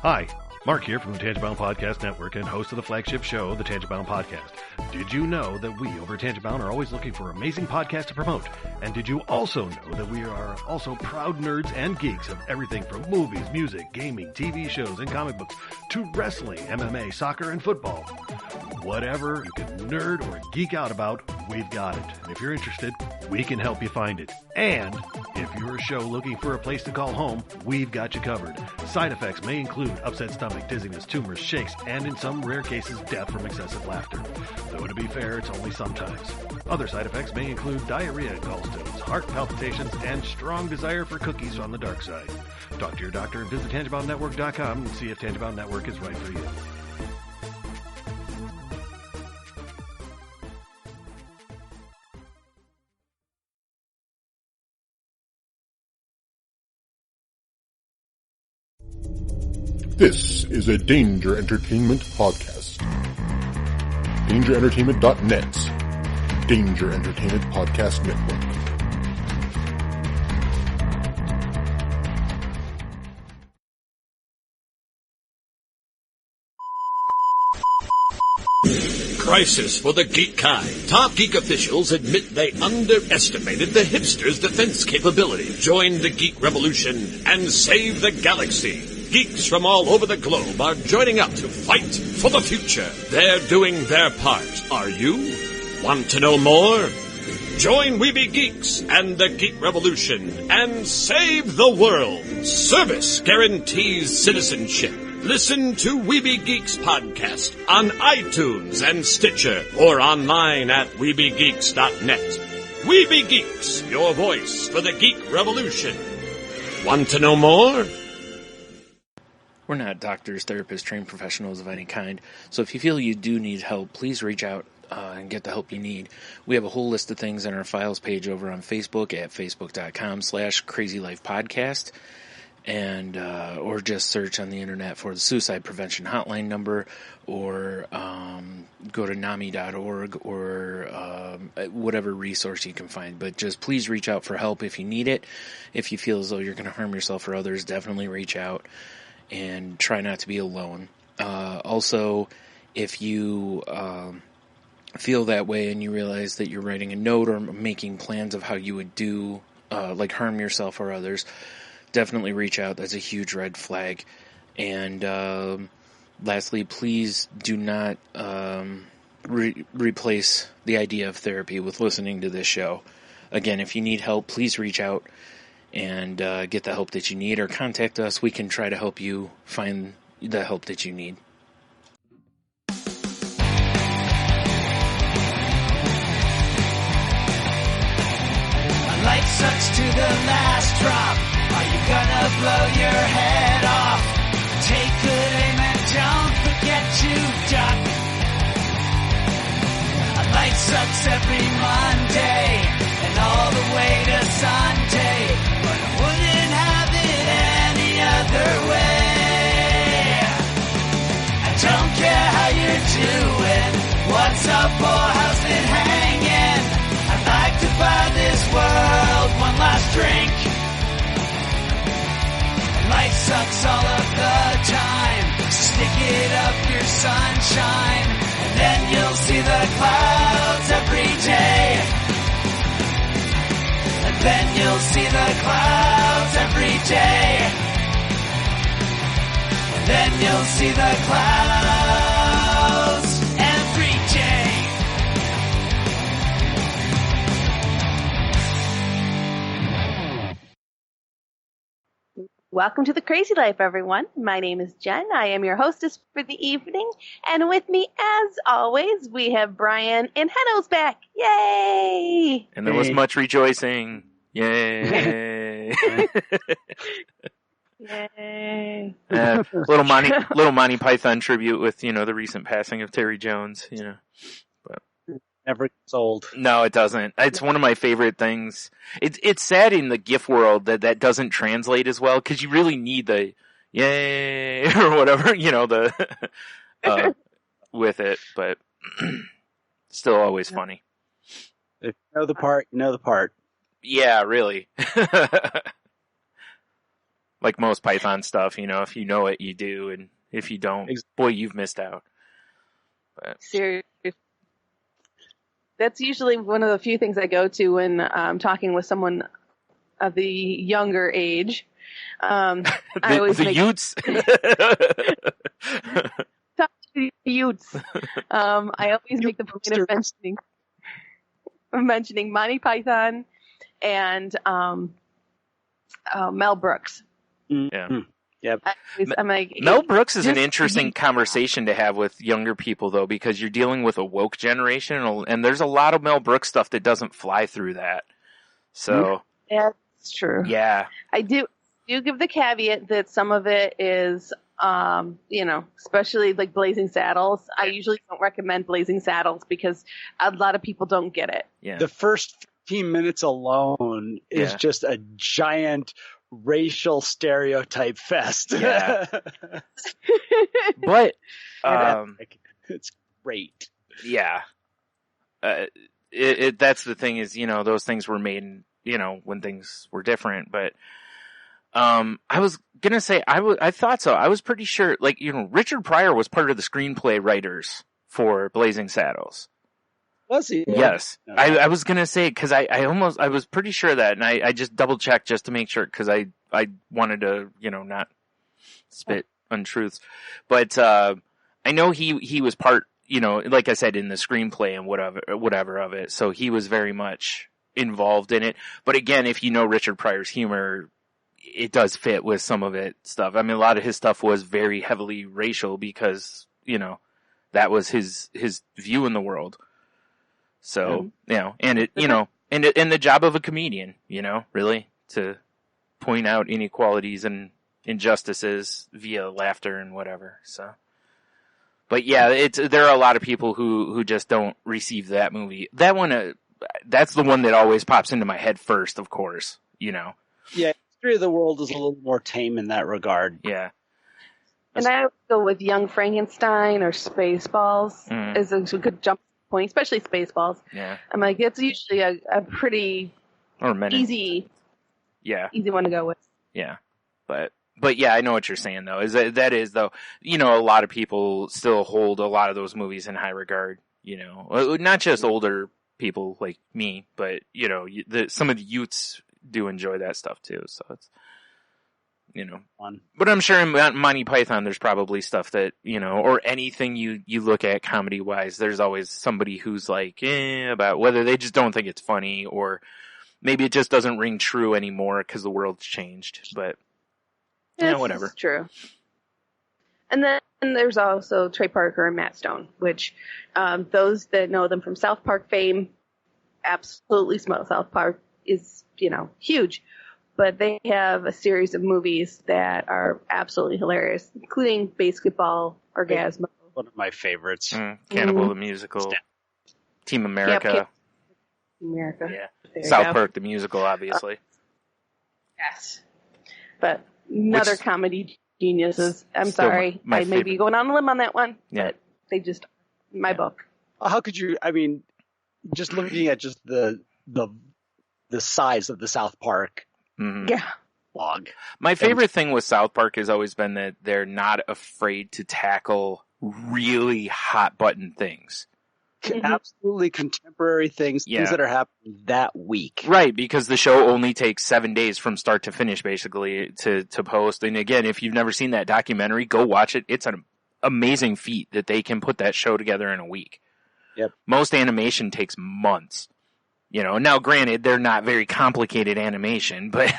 Hi, Mark here from the Tangibound Podcast Network and host of the flagship show, the Tangibound Podcast. Did you know that we over at Tangibound are always looking for amazing podcasts to promote? And did you also know that we are also proud nerds and geeks of everything from movies, music, gaming, TV shows, and comic books to wrestling, MMA, soccer, and football? Whatever you can nerd or geek out about, we've got it. And if you're interested, we can help you find it. And if you're a show looking for a place to call home, we've got you covered. Side effects may include upset stomach, dizziness, tumors, shakes, and in some rare cases, death from excessive laughter. Though to be fair, it's only sometimes. Other side effects may include diarrhea, gallstones, heart palpitations, and strong desire for cookies on the dark side. Talk to your doctor and visit TangiboundNetwork.com and see if Tangibound Network is right for you. This is a Danger Entertainment podcast. DangerEntertainment.net. Danger Entertainment Podcast Network. Crisis for the geek kind. Top geek officials admit they underestimated the hipsters' defense capability. Join the geek revolution and save the galaxy. Geeks from all over the globe are joining up to fight for the future. They're doing their part. Are you? Want to know more? Join Weeby Geeks and the Geek Revolution and save the world. Service guarantees citizenship. Listen to Weeby Geeks podcast on iTunes and Stitcher or online at WeebyGeeks.net. Weeby Geeks, your voice for the Geek Revolution. Want to know more? We're not doctors, therapists, trained professionals of any kind, so if you feel you do need help, please reach out and get the help you need. We have a whole list of things on our files page over on Facebook at facebook.com/crazylifepodcast, and or just search on the internet for the suicide prevention hotline number, or go to NAMI.org or whatever resource you can find. But just please reach out for help if you need it. If you feel as though you're going to harm yourself or others, definitely reach out. And try not to be alone. Also, if you feel that way and you realize that you're writing a note or making plans of how you would do, like harm yourself or others, definitely reach out. That's a huge red flag. And lastly, please do not replace the idea of therapy with listening to this show. Again, if you need help, please reach out and get the help that you need, or contact us. We can try to help you find the help that you need. Life sucks to the last drop. Are you gonna blow your head off? Take good aim and don't forget to duck. Life sucks every Monday and all the way to Sunday. But I wouldn't have it any other way. I don't care how you're doing, what's up or how's it hanging. I'd like to buy this world one last drink. Life sucks all of the time, stick it up your sunshine, and then you'll see the clouds every day. Then you'll see the clouds every day. Then you'll see the clouds every day. Welcome to the Crazy Life, everyone. My name is Jen. I am your hostess for the evening. And with me, as always, we have Brian, and Henno's back. Yay! And there was much rejoicing. Yay! Yay! Little Monty Python tribute with, the recent passing of Terry Jones, But never gets old. No, it doesn't. It's one of my favorite things. It's sad in the GIF world that doesn't translate as well, because you really need the yay or whatever, with it, but still always funny. If you know the part, you know the part. Yeah, really. Like most Python stuff, if you know it, you do, and if you don't, boy, you've missed out. But Seriously. That's usually one of the few things I go to when I'm talking with someone of the younger age. I always the make Utes. talk to the youths. I always make the point of mentioning Monty Python and Mel Brooks. Yeah. Yep. I'm like, Mel Brooks is an interesting conversation to have with younger people, though, because you're dealing with a woke generation, and there's a lot of Mel Brooks stuff that doesn't fly through that. So that's true. Yeah, I do give the caveat that some of it is, especially like Blazing Saddles. I usually don't recommend Blazing Saddles because a lot of people don't get it. Yeah. The first 15 minutes alone is just a giant racial stereotype fest. Yeah. But it's great. Yeah. That's the thing is, those things were made, when things were different. But I was gonna say I thought so. I was pretty sure, Richard Pryor was part of the screenplay writers for Blazing Saddles. Was he? Yes. I was gonna say, because I was pretty sure that, and I just double checked just to make sure, because I wanted to, not spit untruths. But I know he was part, like I said, in the screenplay and whatever of it. So he was very much involved in it. But again, if you know Richard Pryor's humor, it does fit with some of it stuff. I mean, a lot of his stuff was very heavily racial because, that was his view in the world. So, and it, and the job of a comedian, really, to point out inequalities and injustices via laughter and whatever. So, but yeah, there are a lot of people who just don't receive that movie. That one, that's the one that always pops into my head first, of course, Yeah, History of the World is a little more tame in that regard. Yeah. And I would go with Young Frankenstein or Spaceballs is a good jump point, especially Spaceballs. Yeah. I'm like, it's usually a pretty easy one to go with. Yeah. But yeah, I know what you're saying though. That is though, a lot of people still hold a lot of those movies in high regard, not just older people like me, but some of the youths do enjoy that stuff too. So it's, fun. But I'm sure in Monty Python, there's probably stuff that, or anything you look at comedy wise, there's always somebody who's like, about whether they just don't think it's funny or maybe it just doesn't ring true anymore because the world's changed. But whatever. That's true. And then there's also Trey Parker and Matt Stone, which those that know them from South Park fame absolutely smell. South Park is, huge. But they have a series of movies that are absolutely hilarious, including Basketball Orgasmo. One of my favorites. Cannibal the Musical. Team America. America. Yeah. There South Park the Musical, obviously. Yes. But another comedy geniuses. I'm sorry. I may be going on a limb on that one. Yeah. But they just, my book. How could you, just looking at just the size of the South Park blog. My favorite thing with South Park has always been that they're not afraid to tackle really hot button things. Absolutely contemporary things that are happening that week. Right, because the show only takes 7 days from start to finish, basically, to post. And again, if you've never seen that documentary, go watch it. It's an amazing feat that they can put that show together in a week. Yep. Most animation takes months. Now granted, they're not very complicated animation, but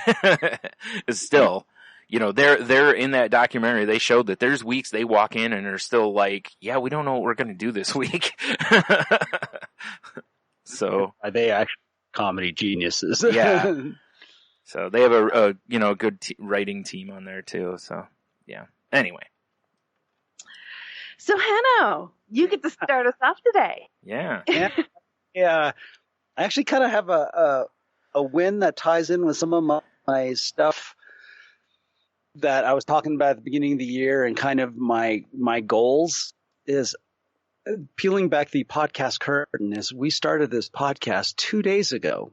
still, they're in that documentary. They showed that there's weeks they walk in and are still like, yeah, we don't know what we're going to do this week. So are they actually comedy geniuses? Yeah. So they have a good writing team on there too. So yeah. Anyway. So Henno, you get to start us off today. Yeah. Yeah. I actually kind of have a win that ties in with some of my stuff that I was talking about at the beginning of the year, and kind of my goals is peeling back the podcast curtain. As we started this podcast 2 days ago,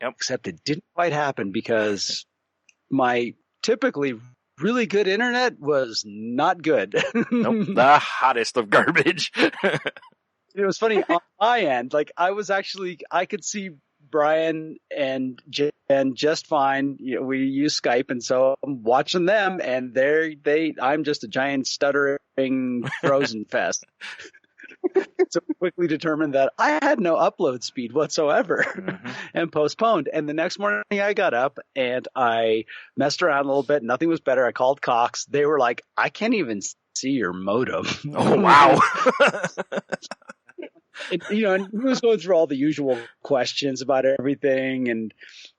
Yep. Except it didn't quite happen because my typically really good internet was not good. Nope, the hottest of garbage. It was funny on my end. Like I could see Brian and Jen just fine. You know, we use Skype, and so I'm watching them, and I'm just a giant stuttering frozen fest. So we quickly determined that I had no upload speed whatsoever and postponed. And the next morning I got up and I messed around a little bit. Nothing was better. I called Cox. They were like, I can't even see your modem. Oh, wow. And he was going through all the usual questions about everything.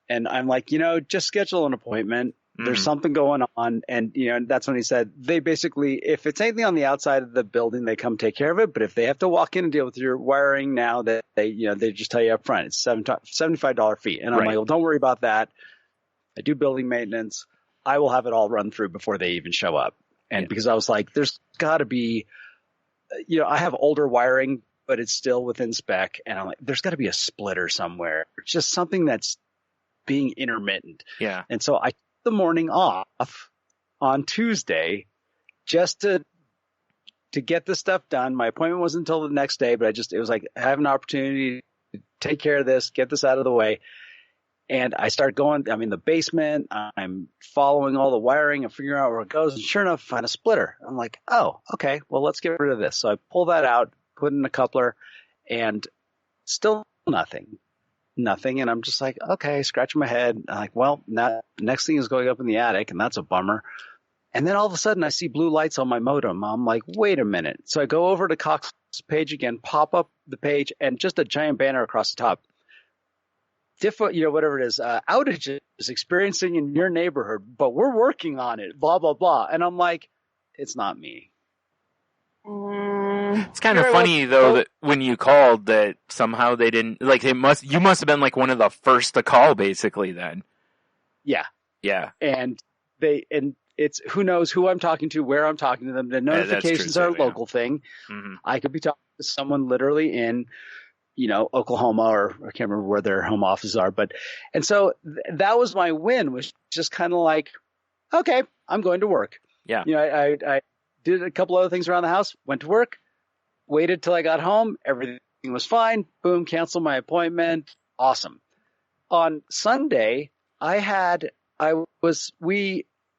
And I'm like, just schedule an appointment. There's something going on. And, that's when he said they basically, if it's anything on the outside of the building, they come take care of it. But if they have to walk in and deal with your wiring now, that they just tell you up front, it's $75 fee. And I'm like, well, don't worry about that. I do building maintenance. I will have it all run through before they even show up. And because I was like, there's got to be, I have older wiring, but it's still within spec. And I'm like, there's got to be a splitter somewhere. It's just something that's being intermittent. Yeah. And so I the morning off on Tuesday just to get the stuff done. My appointment wasn't until the next day, but it was like I have an opportunity to take care of this, get this out of the way. And I start going, I'm in the basement, I'm following all the wiring and figuring out where it goes. And sure enough, I find a splitter. I'm like, oh, okay, well, let's get rid of this. So I pull that out, put in a coupler, and still nothing. And I'm just like, okay, scratching my head. I'm like, well, the next thing is going up in the attic, and that's a bummer. And then all of a sudden I see blue lights on my modem. I'm like, wait a minute. So I go over to Cox's page again, pop up the page, and just a giant banner across the top. Whatever it is, outages experiencing in your neighborhood, but we're working on it, blah, blah, blah. And I'm like, it's not me. It's kind of funny though that when you called that somehow they didn't you must have been like one of the first to call basically then. Yeah. And it's who knows who I'm talking to, where I'm talking to them. The notifications are a local thing. Mm-hmm. I could be talking to someone literally in, Oklahoma, or I can't remember where their home offices are, and so that was my win, was just kind of like, okay, I'm going to work. Yeah. I did a couple other things around the house, went to work, waited till I got home. Everything was fine. Boom, canceled my appointment. Awesome. On Sunday, we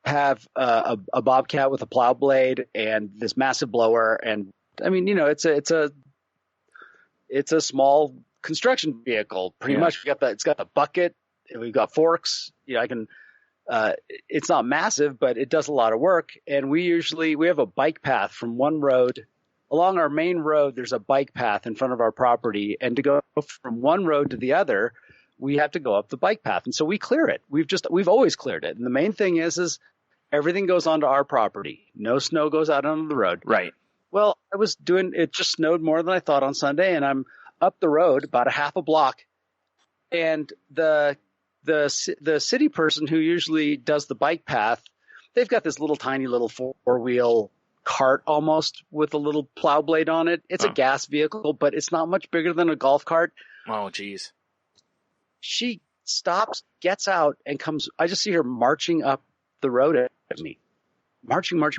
have a Bobcat with a plow blade and this massive blower. And I mean, it's a small construction vehicle. Pretty much it's got the bucket. We've got forks. It's not massive, but it does a lot of work. And we have a bike path from one road along our main road. There's a bike path in front of our property, and to go from one road to the other, we have to go up the bike path. And so we clear it. We've always cleared it. And the main thing is everything goes onto our property. No snow goes out onto the road. Right. Well, it just snowed more than I thought on Sunday, and I'm up the road about a half a block, and the city person who usually does the bike path, they've got this tiny little four-wheel cart almost with a little plow blade on it. It's a gas vehicle, but it's not much bigger than a golf cart. Oh, geez. She stops, gets out, and comes. I just see her marching up the road at me. Marching. I'm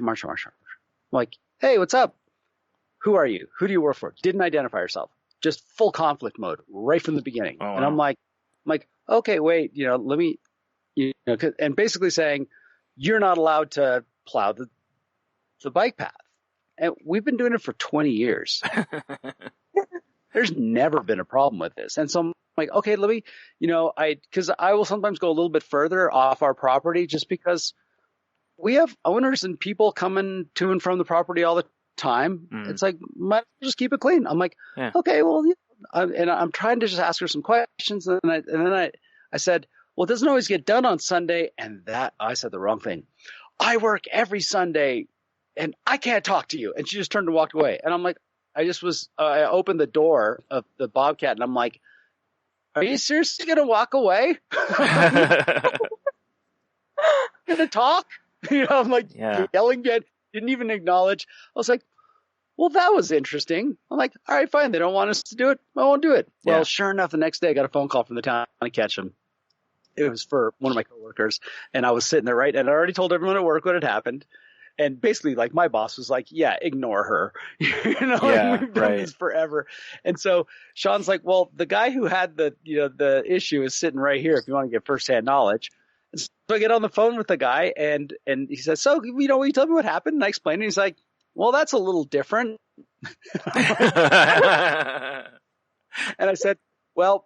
like, hey, what's up? Who are you? Who do you work for? Didn't identify herself. Just full conflict mode right from the beginning. Oh, and wow. I'm like, okay, wait, let me, and basically saying, you're not allowed to plow the bike path. And we've been doing it for 20 years. There's never been a problem with this. And so I'm like, okay, let me, because I will sometimes go a little bit further off our property just because we have owners and people coming to and from the property all the time. It's like, might as well just keep it clean. I'm like, okay, well, and I'm trying to just ask her some questions. And then I said, well, it doesn't always get done on Sunday. And I said the wrong thing. I work every Sunday and I can't talk to you. And she just turned and walked away. And I'm like, I opened the door of the Bobcat and I'm like, are you seriously going to walk away? Going to talk? I'm like yelling at, didn't even acknowledge. I was like, well, that was interesting. I'm like, all right, fine. They don't want us to do it. I won't do it. Yeah. Well, sure enough, the next day I got a phone call from the town to catch them. it was for one of my coworkers, and I was sitting there, right, and I already told everyone at work what had happened. And basically, like, my boss was like, yeah, ignore her. Yeah, we've done this forever. And so Sean's like, well, the guy who had the issue is sitting right here if you want to get firsthand knowledge. And so I get on the phone with the guy, and he says, so, will you tell me what happened? And I explained it. He's like, well, that's a little different. And I said, well,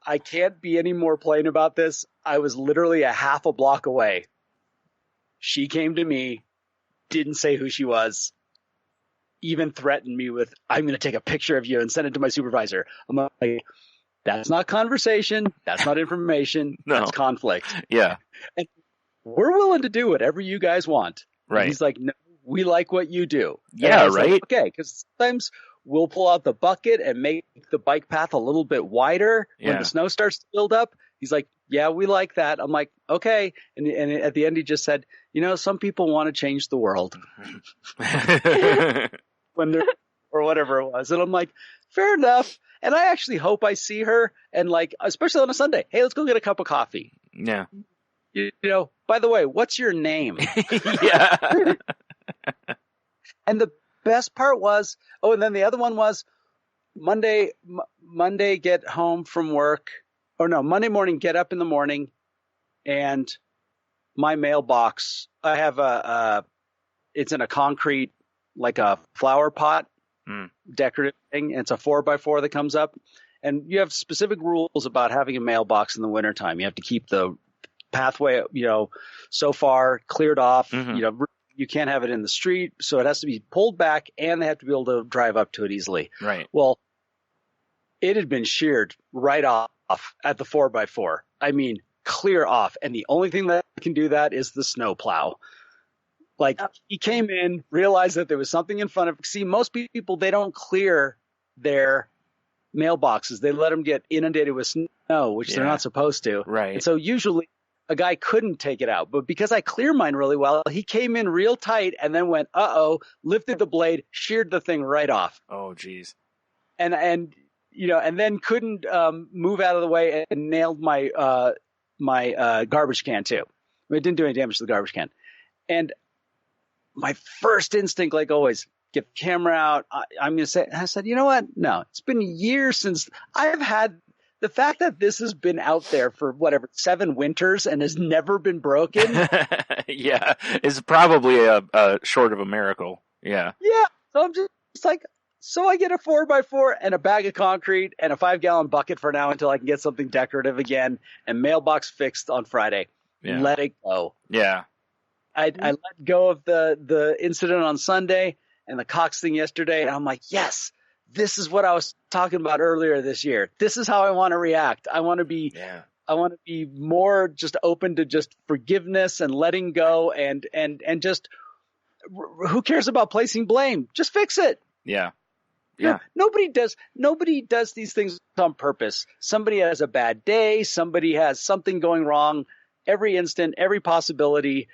I can't be any more plain about this. I was literally a half a block away. She came to me, didn't say who she was, even threatened me with, I'm going to take a picture of you and send it to my supervisor. I'm like, that's not conversation. That's not information. No. That's conflict. Yeah. And we're willing to do whatever you guys want. Right. And he's like, no, we like what you do. Yeah, right. Like, okay, because sometimes we'll pull out the bucket and make the bike path a little bit wider when the snow starts to build up. He's like, yeah, we like that. I'm like, okay. And at the end, he just said, some people want to change the world when they're, or whatever it was. And I'm like, fair enough. And I actually hope I see her, and like, especially on a Sunday, hey, let's go get a cup of coffee. Yeah. By the way, what's your name? Yeah. And the best part was, and then the other one was Monday get home from work, Monday morning, get up in the morning, and my mailbox, I have it's in a concrete, like a flower pot, decorative thing. And it's a 4x4 that comes up, and you have specific rules about having a mailbox in the wintertime. You have to keep the pathway, so far cleared off. Mm-hmm. You can't have it in the street, so it has to be pulled back, and they have to be able to drive up to it easily. Right. Well, it had been sheared right off at the 4x4. I mean, clear off. And the only thing that can do that is the snow plow. Like, he came in, realized that there was something in front of. See, most people, they don't clear their mailboxes. They let them get inundated with snow, which they're not supposed to. Right. And so usually a guy couldn't take it out. But because I clear mine really well, he came in real tight and then went, lifted the blade, sheared the thing right off. Oh, geez. And then couldn't move out of the way, and nailed my garbage can too. It didn't do any damage to the garbage can. And my first instinct, like always, get the camera out. I'm going to say, I said, you know what? No, it's been years since I've had the fact that this has been out there for 7 winters and has never been broken. Yeah, is probably a short of a miracle. Yeah. Yeah. So I'm just like, so I get a 4x4 and a bag of concrete and a 5-gallon bucket for now until I can get something decorative again, and mailbox fixed on Friday. Yeah. Let it go. Yeah. I let go of the incident on Sunday and the Cox thing yesterday, and I'm like, yes, this is what I was talking about earlier this year. This is how I want to react. I want to be more just open to just forgiveness and letting go, and just who cares about placing blame? Just fix it. Yeah. Yeah. Nobody does these things on purpose. Somebody has a bad day. Somebody has something going wrong. Every instant, every possibility,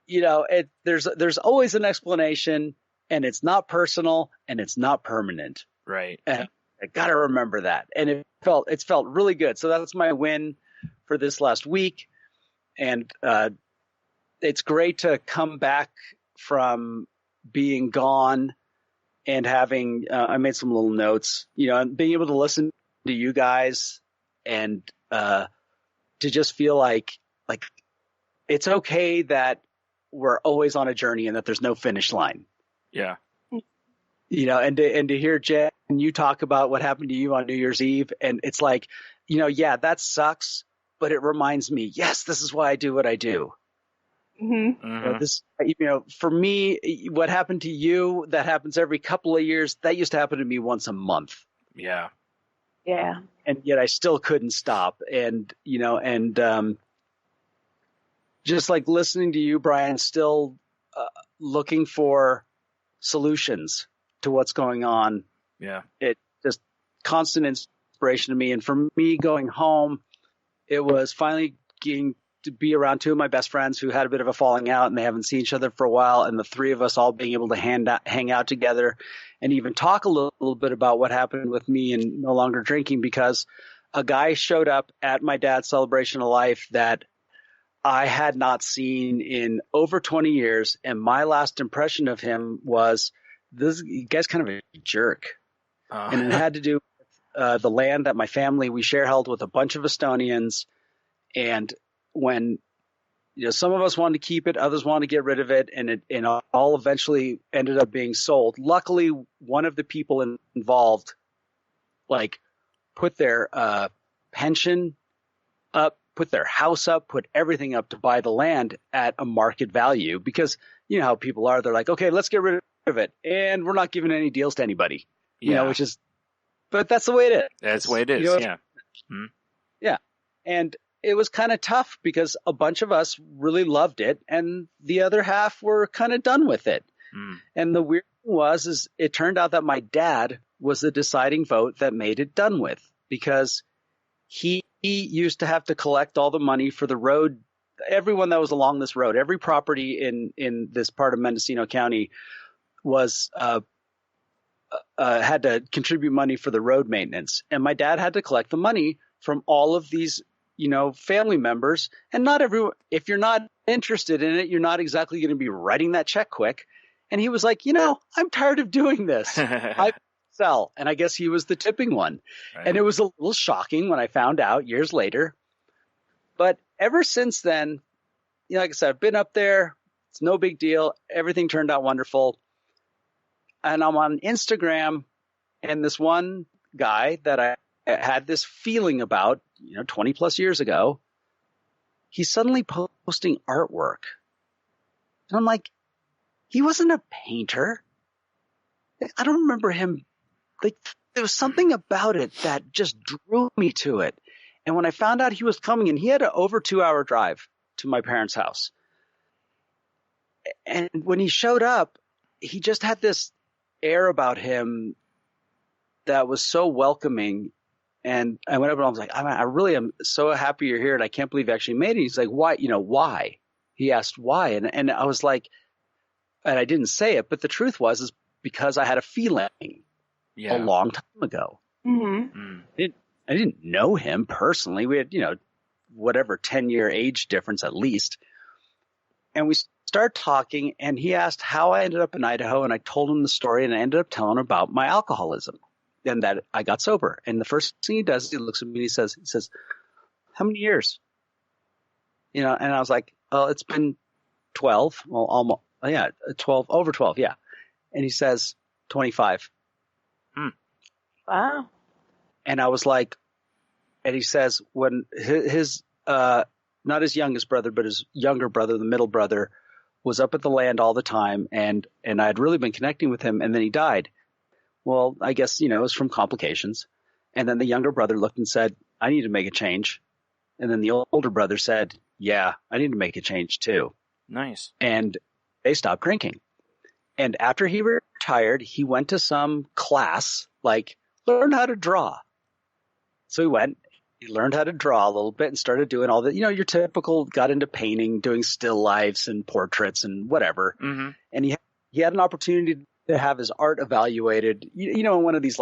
there's always an explanation, and it's not personal and it's not permanent. Right. And I got to remember that. And it's felt really good. So that's my win for this last week. And it's great to come back from being gone and having, I made some little notes, and being able to listen to you guys, and to just feel like it's okay that we're always on a journey and that there's no finish line. Yeah. And to hear Jen, you talk about what happened to you on New Year's Eve, and it's like, yeah, that sucks, but it reminds me, yes, this is why I do what I do. Mm-hmm. Mm-hmm. For me, what happened to you, that happens every couple of years. That used to happen to me once a month. Yeah. Yeah. And yet I still couldn't stop. And, just like listening to you, Brian, still looking for solutions to what's going on. Yeah. It just constant inspiration to me. And for me going home, it was finally getting to be around 2 of my best friends who had a bit of a falling out, and they haven't seen each other for a while. And the 3 of us all being able to hang out together and even talk a little bit about what happened with me and no longer drinking, because a guy showed up at my dad's celebration of life that I had not seen in over 20 years. And my last impression of him was, this guy's kind of a jerk. And it had to do with the land that my family, we share held with a bunch of Estonians. And when, some of us wanted to keep it, others wanted to get rid of it. And it all eventually ended up being sold. Luckily, one of the people involved, put their pension up, put their house up, put everything up to buy the land at a market value, because you know how people are. They're like, okay, let's get rid of it. And we're not giving any deals to anybody, but that's the way it is. That's the way it is. Yeah. Mm-hmm. Yeah. And it was kind of tough because a bunch of us really loved it and the other half were kind of done with it. Mm. And the weird thing was it turned out that my dad was the deciding vote that made it done with, because he used to have to collect all the money for the road. Everyone that was along this road, every property in this part of Mendocino County was had to contribute money for the road maintenance. And my dad had to collect the money from all of these, family members. And not everyone, if you're not interested in it, you're not exactly going to be writing that check quick. And he was like, I'm tired of doing this. I sell. And I guess he was the tipping one. Right. And it was a little shocking when I found out years later. But ever since then, like I said, I've been up there. It's no big deal. Everything turned out wonderful. And I'm on Instagram, and this one guy that I had this feeling about, 20 plus years ago, he's suddenly posting artwork. And I'm like, he wasn't a painter. I don't remember him. There was something about it that just drew me to it. And when I found out he was coming, and he had an over 2-hour drive to my parents' house. And when he showed up, he just had this air about him that was so welcoming. And I went up and I was like, I really am so happy you're here. And I can't believe you actually made it. He's like, why? Why? He asked why. And I was like, and I didn't say it, but the truth is because I had a feeling a long time ago. Mm-hmm. I didn't know him personally. We had, whatever 10-year age difference at least. And we started talking, and he asked how I ended up in Idaho, and I told him the story, and I ended up telling him about my alcoholism and that I got sober. And the first thing he does, he looks at me and he says, how many years? And I was like, oh, it's been 12. Well, almost, 12, over 12. Yeah. And he says, 25. Wow. And I was like, and he says, when his not his youngest brother, but his younger brother, the middle brother, was up at the land all the time, and I had really been connecting with him, and then he died. Well, I guess, it was from complications. And then the younger brother looked and said, I need to make a change. And then the older brother said, yeah, I need to make a change too. Nice. And they stopped drinking. And after he retired, he went to some class, learn how to draw. So he went, he learned how to draw a little bit and started doing all the, your typical, got into painting, doing still lifes and portraits and whatever. Mm-hmm. And he had an opportunity to have his art evaluated, in one of these,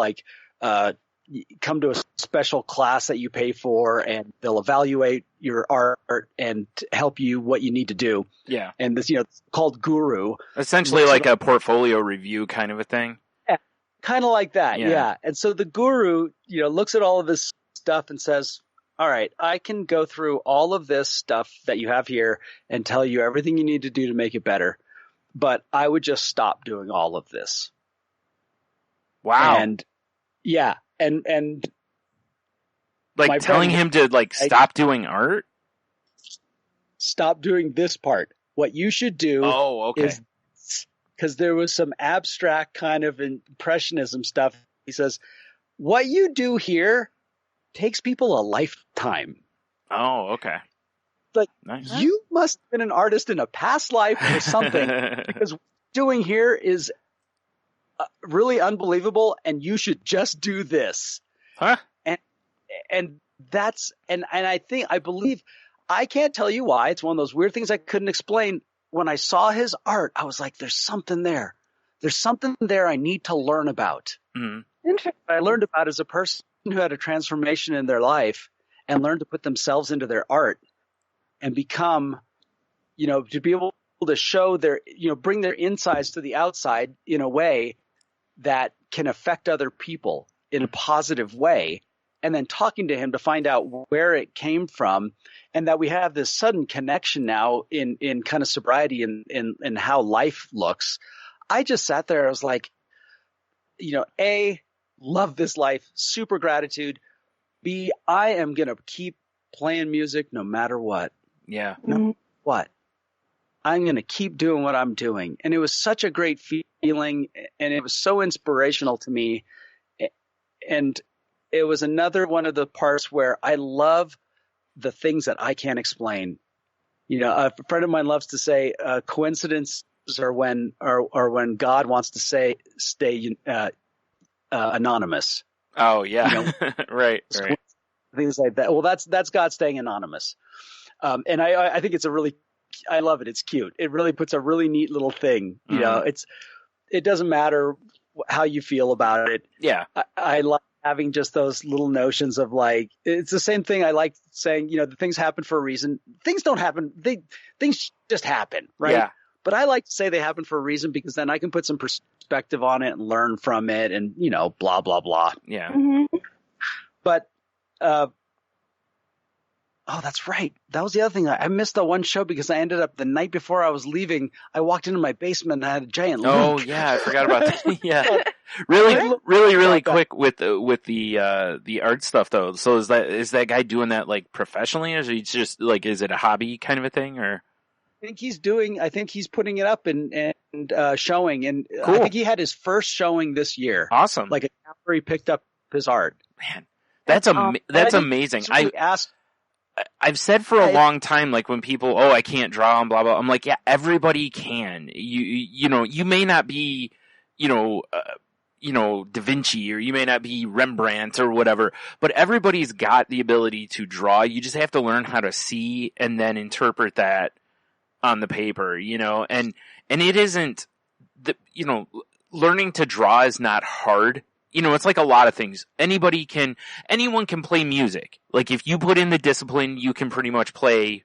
come to a special class that you pay for, and they'll evaluate your art and help you what you need to do. Yeah. And this, it's called Guru. Essentially like a portfolio review kind of a thing. Yeah, kind of like that. Yeah. And so the Guru, looks at all of this stuff and says, all right, I can go through all of this stuff that you have here and tell you everything you need to do to make it better. But I would just stop doing all of this. Wow. And and like telling him to stop doing art? Stop doing this part. What you should do is, because there was some abstract kind of impressionism stuff. He says, what you do here takes people a lifetime. Oh, okay. Nice. You must have been an artist in a past life or something, because what you're doing here is really unbelievable, and you should just do this. Huh? And that's, and I believe, I can't tell you why. It's one of those weird things I couldn't explain. When I saw his art, I was like, there's something there. There's something there I need to learn about. Mm-hmm. I learned about as a person who had a transformation in their life and learned to put themselves into their art and become, to be able to show their, bring their insides to the outside in a way that can affect other people in a positive way. And then talking to him to find out where it came from, and that we have this sudden connection now in kind of sobriety and how life looks. I just sat there. I was like, A, love this life, super gratitude. B, I am going to keep playing music no matter what. Yeah. No matter what. I'm going to keep doing what I'm doing. And it was such a great feeling, and it was so inspirational to me. And it was another one of the parts where I love the things that I can't explain. A friend of mine loves to say, coincidences are when God wants to stay anonymous. Oh yeah. Right. Things like that. Well, that's God staying anonymous. And I think I love it. It's cute. It really puts a really neat little thing. It doesn't matter how you feel about it. Yeah. I like having just those little notions of like, it's the same thing I like saying, the things happen for a reason. Things don't happen. Things just happen, right? Yeah. But I like to say they happen for a reason, because then I can put some perspective on it and learn from it and, blah, blah, blah. Yeah. Mm-hmm. But, oh, that's right. That was the other thing. I missed the one show because I ended up the night before I was leaving, I walked into my basement and I had a giant leak. Oh yeah, I forgot about that. Yeah. Really quick with the art stuff though. So is that guy doing that like professionally, or is he just like, is it a hobby kind of a thing, or? I think he's putting it up and showing, and cool. I think he had his first showing this year. Awesome. Like where he picked up his art. Man, that's amazing. Really I've said for a long time, like when people, I can't draw and blah, blah. I'm like, yeah, everybody can. You may not be, Da Vinci, or you may not be Rembrandt or whatever, but everybody's got the ability to draw. You just have to learn how to see and then interpret that on the paper, and it isn't learning to draw is not hard. It's like a lot of things. Anyone can play music. Like if you put in the discipline, you can pretty much play,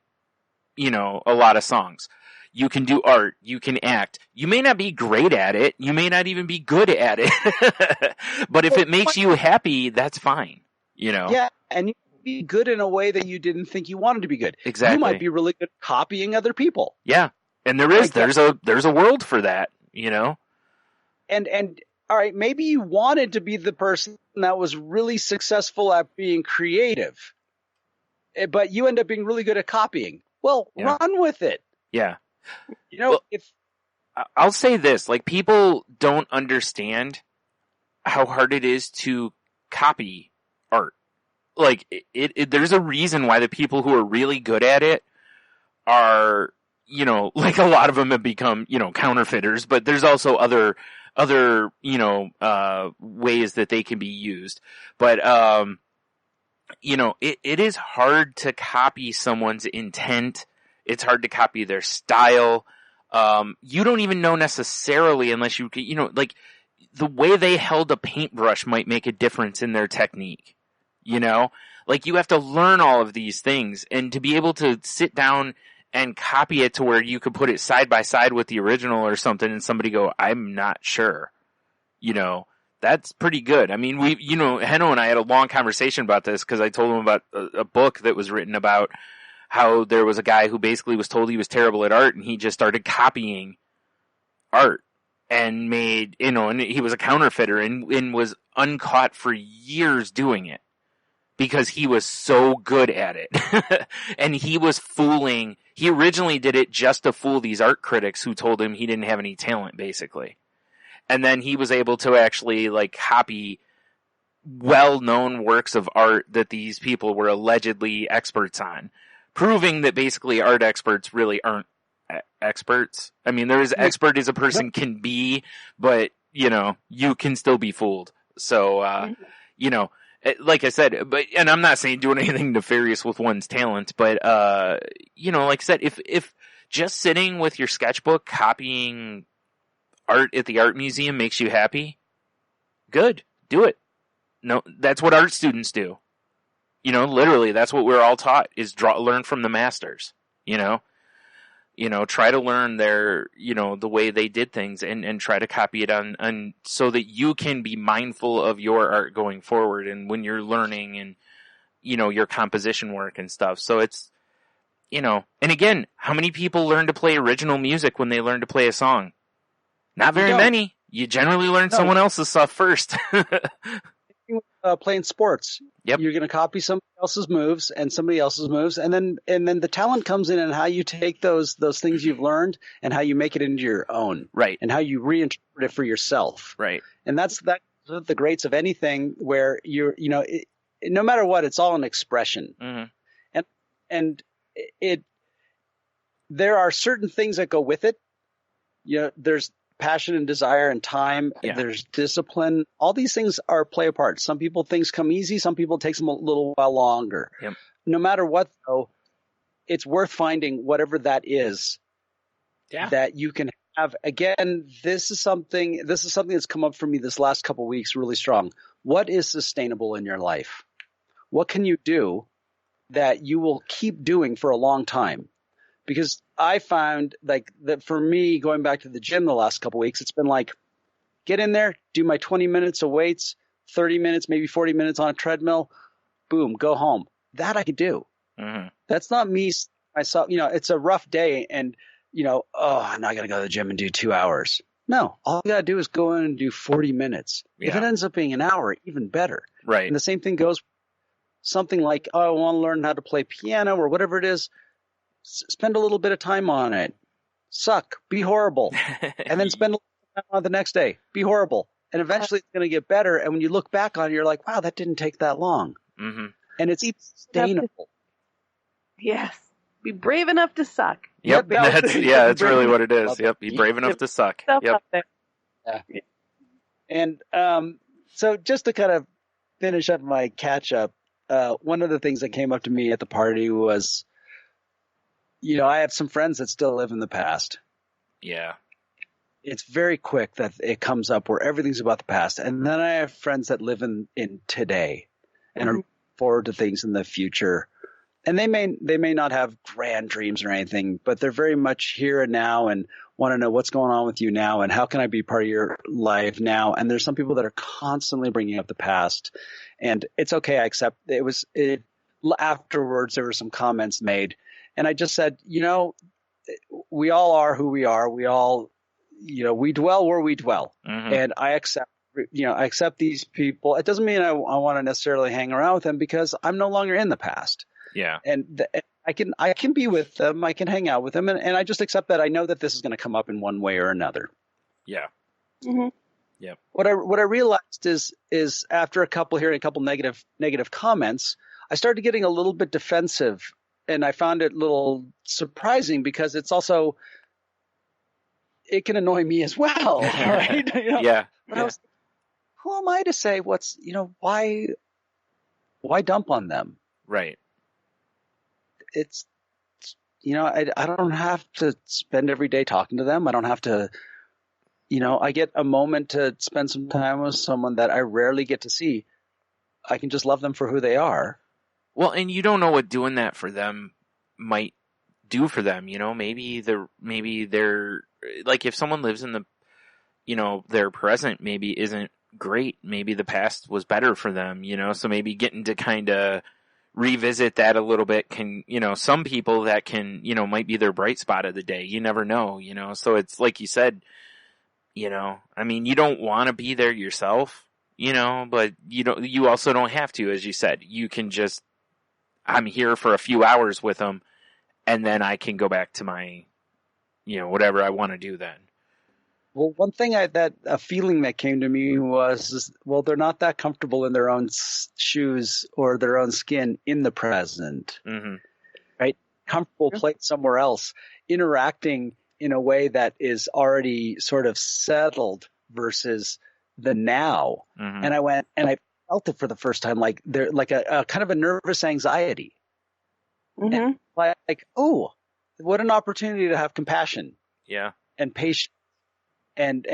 a lot of songs. You can do art. You can act. You may not be great at it. You may not even be good at it. But if it makes you happy, that's fine. Yeah. And you can be good in a way that you didn't think you wanted to be good. Exactly. You might be really good at copying other people. Yeah. And there's a world for that, And all right, maybe you wanted to be the person that was really successful at being creative, but you end up being really good at copying. Well, run with it. Yeah. I'll say this, like people don't understand how hard it is to copy art. Like there's a reason why the people who are really good at it are, like a lot of them have become, counterfeiters, but there's also other ways that they can be used. But, it is hard to copy someone's intent. It's hard to copy their style. You don't even know necessarily unless like the way they held a paintbrush might make a difference in their technique. Like you have to learn all of these things, and to be able to sit down and copy it to where you could put it side by side with the original or something and somebody go, I'm not sure. That's pretty good. I mean, Henno and I had a long conversation about this because I told him about a book that was written about how there was a guy who basically was told he was terrible at art, and he just started copying art and made, and he was a counterfeiter and was uncaught for years doing it because he was so good at it. And he originally did it just to fool these art critics who told him he didn't have any talent, basically. And then he was able to actually like copy well-known works of art that these people were allegedly experts on, proving that basically art experts really aren't experts. I mean, they're as expert as a person can be, but you can still be fooled. So, like I said, and I'm not saying doing anything nefarious with one's talent, but, like I said, if just sitting with your sketchbook copying art at the art museum makes you happy, good, do it. No, that's what art students do. Literally, that's what we're all taught is learn from the masters, try to learn their, the way they did things and try to copy it on so that you can be mindful of your art going forward and when you're learning and, your composition work and stuff. So it's, and again, how many people learn to play original music when they learn to play a song? Not very many. You generally learn someone else's stuff first. Playing sports. Yep. You're going to copy somebody else's moves and somebody else's moves. And then the talent comes in and how you take those things you've learned and how you make it into your own. Right. And how you reinterpret it for yourself. Right. And that's the greats of anything where no matter what, it's all an expression. Mm-hmm. And there are certain things that go with it. There's passion and desire and time. Yeah. There's discipline. All these things play a part. Some people things come easy. Some people it takes them a little while longer. Yep. No matter what, though, it's worth finding whatever that is that you can have. Again, this is something that's come up for me this last couple of weeks really strong. What is sustainable in your life? What can you do that you will keep doing for a long time? Because I found like that for me, going back to the gym the last couple of weeks, it's been like, get in there, do my 20 minutes of weights, 30 minutes, maybe 40 minutes on a treadmill, boom, go home. That I could do. Mm-hmm. That's not me myself. It's a rough day and, I'm not going to go to the gym and do 2 hours. No, all you got to do is go in and do 40 minutes. Yeah. If it ends up being an hour, even better. Right. And the same thing goes something like, I want to learn how to play piano or whatever it is. Spend a little bit of time on it. Suck. Be horrible. And then spend a little time on it the next day. Be horrible. And eventually it's going to get better. And when you look back on it, you're like, wow, that didn't take that long. Mm-hmm. And it's sustainable. Yes. Be brave enough to suck. Yep. That's really what it is. Yep. Be brave enough to suck. Stuff Yep. up there. Yeah. And so just to kind of finish up my catch up, one of the things that came up to me at the party was, I have some friends that still live in the past. Yeah. It's very quick that it comes up where everything's about the past. And then I have friends that live in today and are forward to things in the future. And they may not have grand dreams or anything, but they're very much here and now and want to know what's going on with you now and how can I be part of your life now. And there's some people that are constantly bringing up the past. And it's okay. I accept it. Afterwards, there were some comments made. And I just said, we all are who we are. We all, we dwell where we dwell. Mm-hmm. And I accept these people. It doesn't mean I want to necessarily hang around with them because I'm no longer in the past. Yeah. And I can be with them. I can hang out with them. And I just accept that I know that this is going to come up in one way or another. Yeah. Mm-hmm. Yeah. What I realized is after hearing a couple negative comments, I started getting a little bit defensive. And I found it a little surprising because it's also it can annoy me as well, right? Yeah. But I was, who am I to say why dump on them? Right. It's I don't have to spend every day talking to them. I don't have to. I get a moment to spend some time with someone that I rarely get to see. I can just love them for who they are. Well, and you don't know what doing that for them might do for them. Maybe they're like if someone lives in the, their present maybe isn't great. Maybe the past was better for them. So maybe getting to kind of revisit that a little bit can, some people that can, might be their bright spot of the day. You never know. So it's like you said. You don't want to be there yourself. But you also don't have to, as you said. You can just. I'm here for a few hours with them, and then I can go back to my, whatever I want to do then. Well, one thing a feeling that came to me was, they're not that comfortable in their own shoes or their own skin in the present, mm-hmm. right? Comfortable playing somewhere else, interacting in a way that is already sort of settled versus the now. Mm-hmm. And I went and I felt it for the first time, like they're like a kind of a nervous anxiety. Mm-hmm. And like, oh, what an opportunity to have compassion. Yeah. And patience and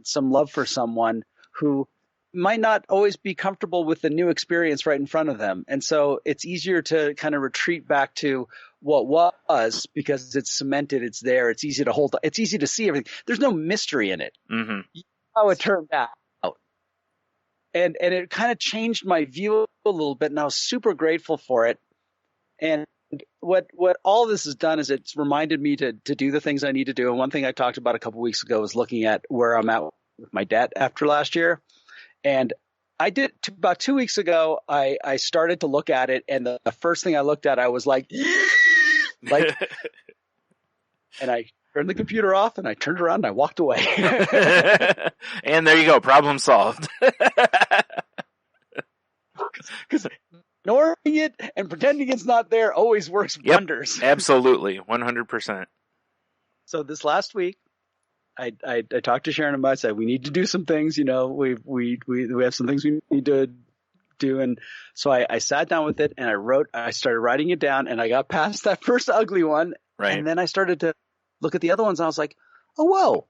some love for someone who might not always be comfortable with the new experience right in front of them. And so it's easier to kind of retreat back to what was, because it's cemented, it's there, it's easy to hold, it's easy to see everything. There's no mystery in it. Mm-hmm. You know how it turned out. And it kind of changed my view a little bit, and I was super grateful for it. And what all this has done is it's reminded me to do the things I need to do. And one thing I talked about a couple weeks ago was looking at where I'm at with my debt after last year. And I did about 2 weeks ago, I started to look at it, and the first thing I looked at, I was like, and I turned the computer off, and I turned around and I walked away. And there you go. Problem solved. Because ignoring it and pretending it's not there always works wonders. Absolutely. 100%. So this last week, I talked to Sharon about it. I said, we need to do some things, we have some things we need to do. And so I sat down with it and I started writing it down, and I got past that first ugly one. Right. And then I started to look at the other ones, and I was like, oh, whoa.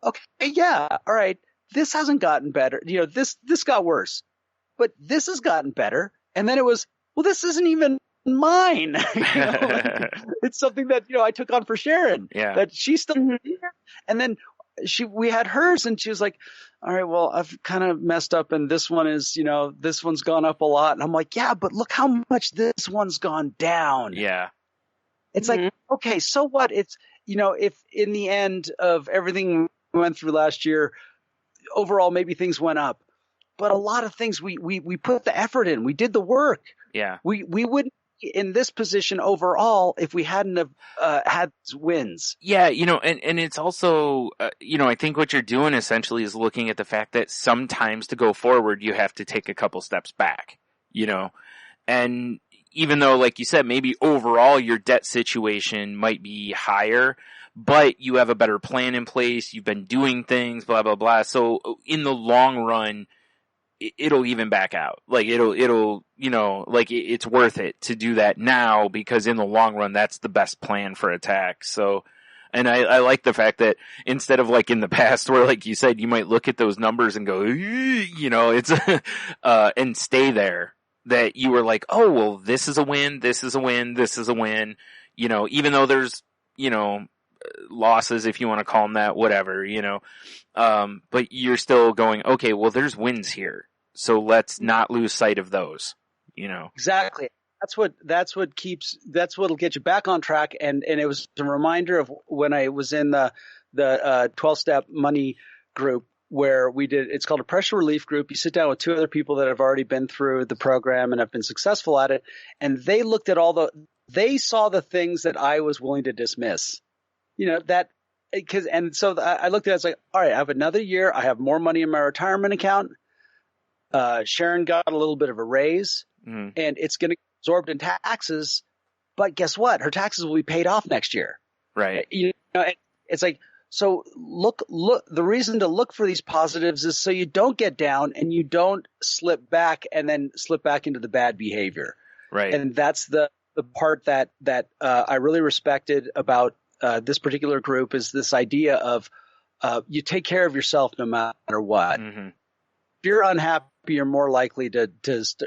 Okay. Yeah. All right. This hasn't gotten better. This got worse, but this has gotten better. And then it was, well, this isn't even mine. It's something that, I took on for Sharon. Yeah. That she's still here. And then we had hers, and she was like, all right, well, I've kind of messed up, and this one is, this one's gone up a lot. And I'm like, yeah, but look how much this one's gone down. Yeah. It's like, okay, so what? It's, if in the end of everything we went through last year, overall, maybe things went up, but a lot of things we put the effort in, we did the work. Yeah. We wouldn't be in this position overall if we hadn't have had wins. Yeah. And it's also, I think what you're doing essentially is looking at the fact that sometimes to go forward, you have to take a couple steps back, and even though, like you said, maybe overall your debt situation might be higher, but you have a better plan in place, you've been doing things, blah, blah, blah. So in the long run, it'll even back out. Like it'll, it's worth it to do that now, because in the long run, that's the best plan for attack. So, and I like the fact that instead of like in the past where, like you said, you might look at those numbers and go, it's, and stay there. That you were like, oh, well, this is a win, this is a win, this is a win, even though there's, losses, if you want to call them that, whatever, but you're still going, okay, well, there's wins here, so let's not lose sight of those, Exactly. That's what'll get you back on track. And it was a reminder of when I was in the 12-step money group, where it's called a pressure relief group. You sit down with two other people that have already been through the program and have been successful at it. And they looked at they saw the things that I was willing to dismiss, so I looked at it, I was like, all right, I have another year. I have more money in my retirement account. Sharon got a little bit of a raise, and it's going to get absorbed in taxes. But guess what? Her taxes will be paid off next year. Right. It's like, so look, the reason to look for these positives is so you don't get down and you don't slip back and then slip back into the bad behavior. Right. And that's the part that I really respected about this particular group, is this idea of you take care of yourself no matter what. Mm-hmm. If you're unhappy, you're more likely to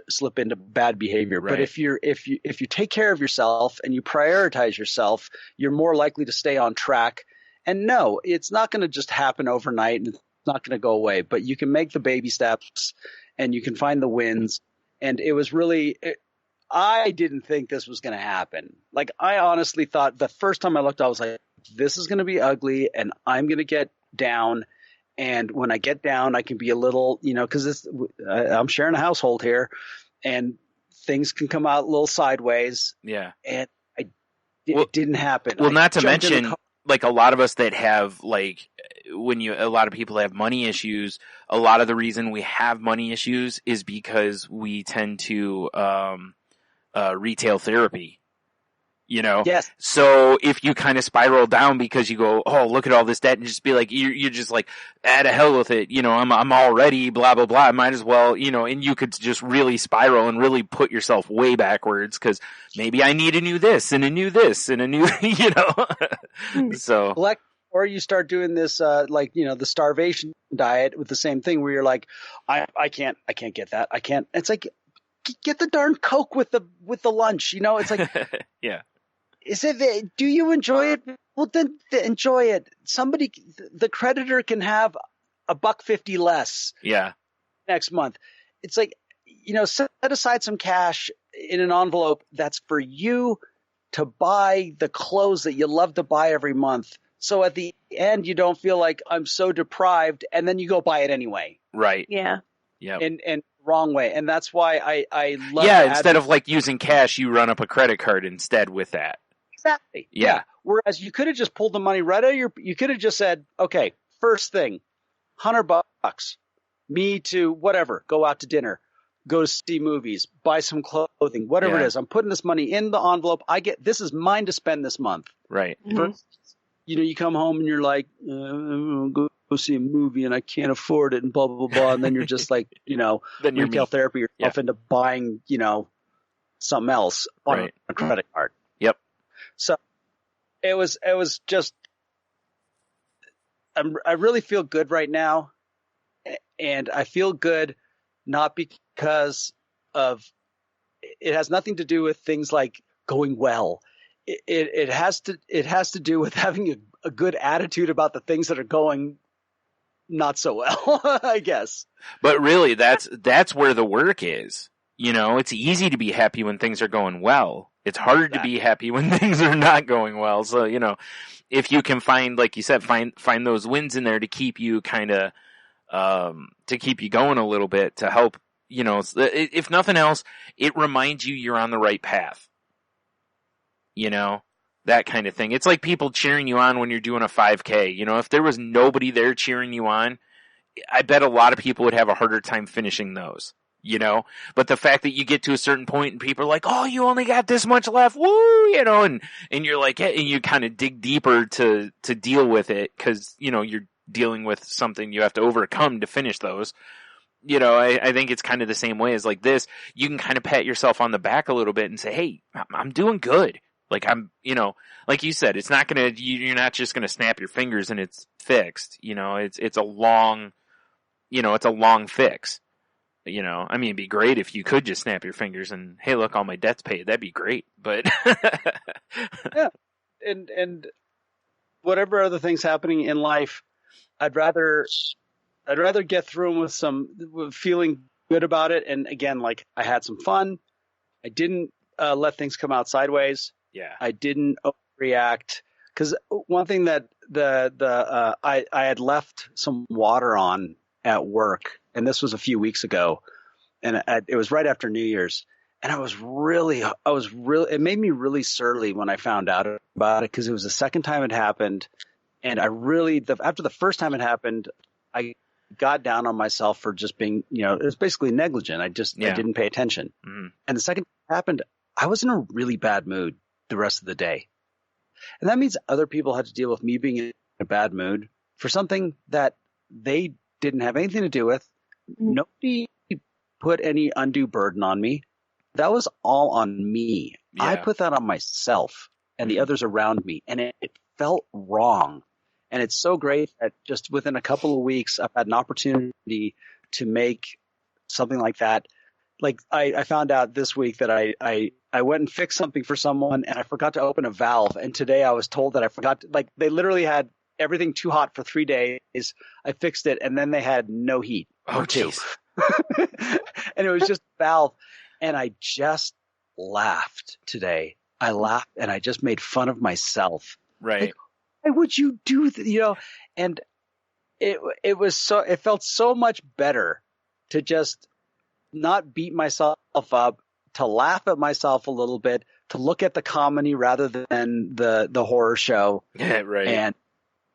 slip into bad behavior. Right. But if you take care of yourself and you prioritize yourself, you're more likely to stay on track. And no, it's not going to just happen overnight, and it's not going to go away, but you can make the baby steps and you can find the wins. And it was really, I didn't think this was going to happen. Like, I honestly thought the first time I looked, I was like, this is going to be ugly and I'm going to get down. And when I get down, I can be a little, cause I'm sharing a household here, and things can come out a little sideways. Yeah. And it didn't happen. Well, not to mention, like, a lot of us that have, like, a lot of people have money issues, a lot of the reason we have money issues is because we tend to retail therapy, Yes. So if you kind of spiral down because you go, oh, look at all this debt, and just be like, you're just like, to hell with it, I'm already blah, blah, blah, I might as well, and you could just really spiral and really put yourself way backwards, because maybe I need a new this and a new this and a new, So or you start doing this, the starvation diet with the same thing where you're like, I can't get that. I can't. It's like, get the darn Coke with the lunch. It's like, yeah. Do you enjoy it? Well, then enjoy it. The creditor can have $1.50 less. Yeah. Next month. It's like, set aside some cash in an envelope that's for you to buy the clothes that you love to buy every month. So at the end, you don't feel like I'm so deprived, and then you go buy it anyway. Right. Yeah. Yeah. And wrong way. And that's why I love. Yeah. Instead of like using cash, you run up a credit card instead with that. Exactly. Yeah. Whereas you could have just pulled the money right out of you could have just said, okay, first thing, $100, me to whatever, go out to dinner, go to see movies, buy some clothing, whatever it is. I'm putting this money in the envelope. This is mine to spend this month. Right. Mm-hmm. You come home and you're like, go see a movie and I can't afford it and blah, blah, blah, blah. And then you're just like, then you're retail therapy yourself into buying, something else on a credit card. Yep. So it was just, I really feel good right now. And I feel good not because it has nothing to do with things like going well. It has to do with having a good attitude about the things that are going not so well, I guess. But really, that's where the work is. It's easy to be happy when things are going well. It's hard to be happy when things are not going well. So, if you can find, like you said, find those wins in there to keep you kind of, to keep you going a little bit, to help, if nothing else, it reminds you you're on the right path. That kind of thing. It's like people cheering you on when you're doing a 5K. If there was nobody there cheering you on, I bet a lot of people would have a harder time finishing those. But the fact that you get to a certain point and people are like, oh, you only got this much left, woo, and you're like, and you kind of dig deeper to deal with it because, you're dealing with something you have to overcome to finish those. I think it's kind of the same way as like this. You can kind of pat yourself on the back a little bit and say, hey, I'm doing good. Like I'm, like you said, it's not you're not just gonna snap your fingers and it's fixed. It's a long, it's a long fix. I mean, it'd be great if you could just snap your fingers and, hey, look, all my debt's paid. That'd be great. But yeah, and whatever other things happening in life, I'd rather get through them with feeling good about it. And again, like I had some fun. I didn't let things come out sideways. Yeah, I didn't overreact because one thing that I had left some water on at work. And this was a few weeks ago, and it was right after New Year's. And it made me really surly when I found out about it because it was the second time it happened. And after the first time it happened, I got down on myself for just being, it was basically negligent. I didn't pay attention. Mm-hmm. And the second time it happened, I was in a really bad mood the rest of the day. And that means other people had to deal with me being in a bad mood for something that they didn't have anything to do with. Nobody put any undue burden on me. That was all on me. Yeah. I put that on myself and the others around me, and it felt wrong. And it's so great that just within a couple of weeks, I've had an opportunity to make something like that. Like I found out this week that I went and fixed something for someone, and I forgot to open a valve. And today I was told that I forgot to, like, they literally had everything too hot for 3 days. I fixed it, and then they had no heat. Oh, two. And it was just a valve. And I just laughed today. I laughed, and I just made fun of myself. Right. Like, why would you do that? And it felt so much better to just not beat myself up, to laugh at myself a little bit, to look at the comedy rather than the horror show. Yeah, right. And